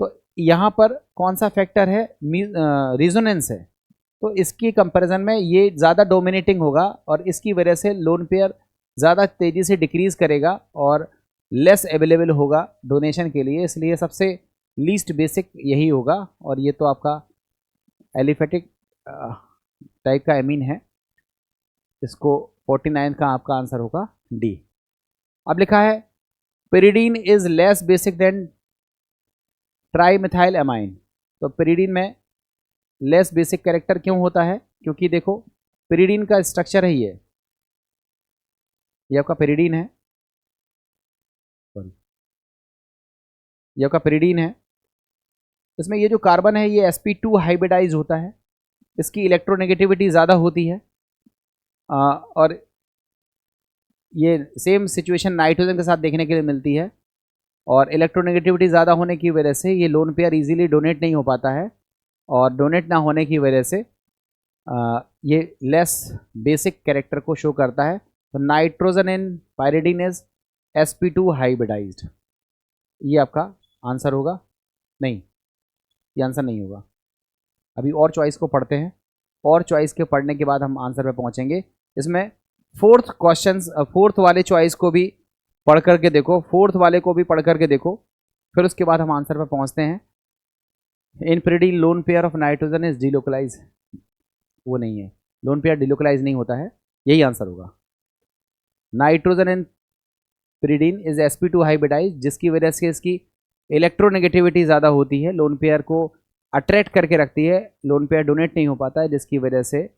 तो यहाँ पर कौन सा फैक्टर है, रिजोनेंस है। तो इसकी कंपैरिजन में ये ज़्यादा डोमिनेटिंग होगा, और इसकी वजह से लोन पेयर ज़्यादा तेज़ी से डिक्रीज़ करेगा और लेस अवेलेबल होगा डोनेशन के लिए, इसलिए सबसे लीस्ट बेसिक यही होगा। और ये तो आपका एलिफेटिक टाइप का एमीन है, इसको 49 का आपका आंसर होगा डी। अब लिखा है pyridine is less basic than trimethyl amine. तो पेरिडीन में लेस बेसिक कैरेक्टर क्यों होता है, क्योंकि देखो पेरिडीन का स्ट्रक्चर है ये आपका पेरिडीन है, ये आपका पेरिडीन है। इसमें ये जो कार्बन है ये sp2 हाइब्रिडाइज होता है, इसकी इलेक्ट्रोनेगेटिविटी ज़्यादा होती है, और ये सेम सिचुएशन नाइट्रोजन के साथ देखने के लिए मिलती है। और इलेक्ट्रोनेगेटिविटी ज़्यादा होने की वजह से ये लोन पेयर इजीली डोनेट नहीं हो पाता है, और डोनेट ना होने की वजह से ये लेस बेसिक कैरेक्टर को शो करता है। तो nitrogen in pyridine is sp2 hybridised, ये आपका आंसर होगा। नहीं, ये आंसर नहीं होगा। अभी और चॉइस को पढ़ते हैं, और चॉइस के पढ़ने के बाद हम आंसर पे पहुंचेंगे। इसमें फोर्थ वाले चॉइस को भी पढ़ करके देखो, फोर्थ वाले को भी पढ़ करके देखो, फिर उसके बाद हम आंसर पे पहुंचते हैं। In pyridine lone pair of nitrogen is delocalize, वो नहीं है, लोन पेयर डिलोकलाइज नहीं होता है, यही आंसर होगा। Nitrogen in pyridine is sp2 hybridize, जिसकी वजह से इसकी इलेक्ट्रोनेगेटिविटी ज़्यादा होती है, लोन पेयर को अट्रैक्ट करके रखती है, लोन पेयर डोनेट नहीं हो पाता है, जिसकी वजह से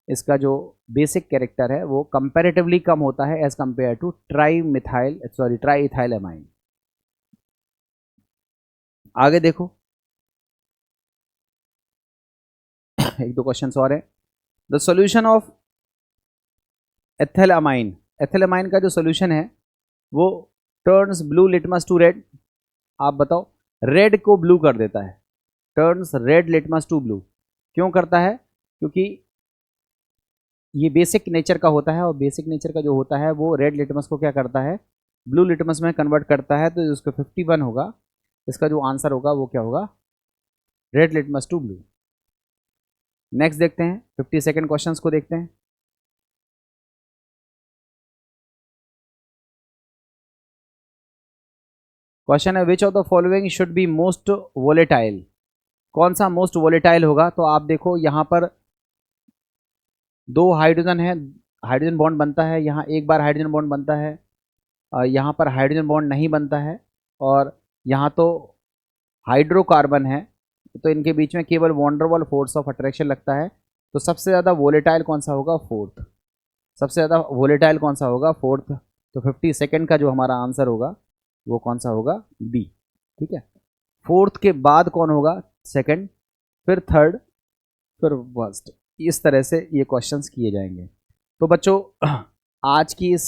इसका जो बेसिक कैरेक्टर है वो कंपैरेटिवली कम होता है as compare to triethyl amine. आगे देखो, एक दो क्वेश्चन और है। The solution of ethylamine, ethylamine का जो सॉल्यूशन है वो turns blue litmus to red. आप बताओ, रेड को ब्लू कर देता है, turns red litmus to blue. क्यों करता है? क्योंकि ये बेसिक नेचर का होता है, और बेसिक नेचर का जो होता है वो रेड लिटमस को क्या करता है, ब्लू लिटमस में कन्वर्ट करता है। तो उसका 51 होगा, इसका जो आंसर होगा वो क्या होगा, red litmus to blue. Next देखते हैं, 52nd क्वेश्चन को देखते हैं। क्वेश्चन है which of the following should be most volatile, कौन सा मोस्ट वोलेटाइल होगा? तो आप देखो यहाँ पर दो हाइड्रोजन है, हाइड्रोजन बॉन्ड बनता है, यहाँ एक बार हाइड्रोजन बॉन्ड बनता है, यहाँ पर हाइड्रोजन बॉन्ड नहीं बनता है, और यहाँ तो हाइड्रोकार्बन है, तो इनके बीच में केवल वॉन्डरवॉल फोर्स ऑफ अट्रैक्शन लगता है। तो सबसे ज़्यादा वोलेटाइल कौन सा होगा? फोर्थ। सबसे ज़्यादा वोलेटाइल कौन सा होगा? फोर्थ। तो 52nd का जो हमारा आंसर होगा वो कौन सा होगा? बी। ठीक है, फोर्थ के बाद कौन होगा? सेकंड, फिर थर्ड, फिर फर्स्ट। इस तरह से ये क्वेश्चंस किए जाएंगे। तो बच्चों, आज की इस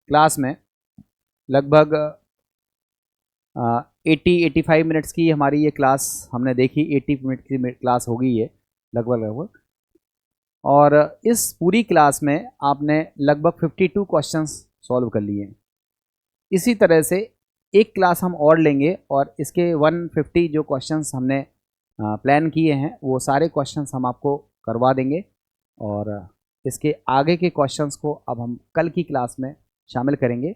क्लास में लगभग 80-85 मिनट्स की हमारी ये क्लास हमने देखी। 80 मिनट की क्लास हो गई है लगभग। और इस पूरी क्लास में आपने लगभग 52 क्वेश्चंस सॉल्व कर लिए। इसी तरह से एक क्लास हम और लेंगे, और इसके 150 जो क्वेश्चंस हमने प्लान किए हैं वो सारे क्वेश्चंस हम आपको करवा देंगे, और इसके आगे के क्वेश्चंस को अब हम कल की क्लास में शामिल करेंगे।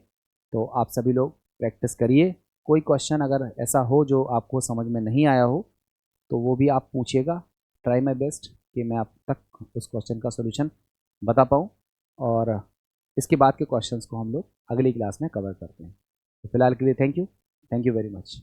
तो आप सभी लोग प्रैक्टिस करिए। कोई क्वेश्चन अगर ऐसा हो जो आपको समझ में नहीं आया हो तो वो भी आप पूछिएगा। ट्राई माय बेस्ट कि मैं आप तक उस क्वेश्चन का सॉल्यूशन बता पाऊँ, और इसके बाद के क्वेश्चंस को हम लोग अगली क्लास में कवर करते हैं। तो फिलहाल के लिए थैंक यू वेरी मच।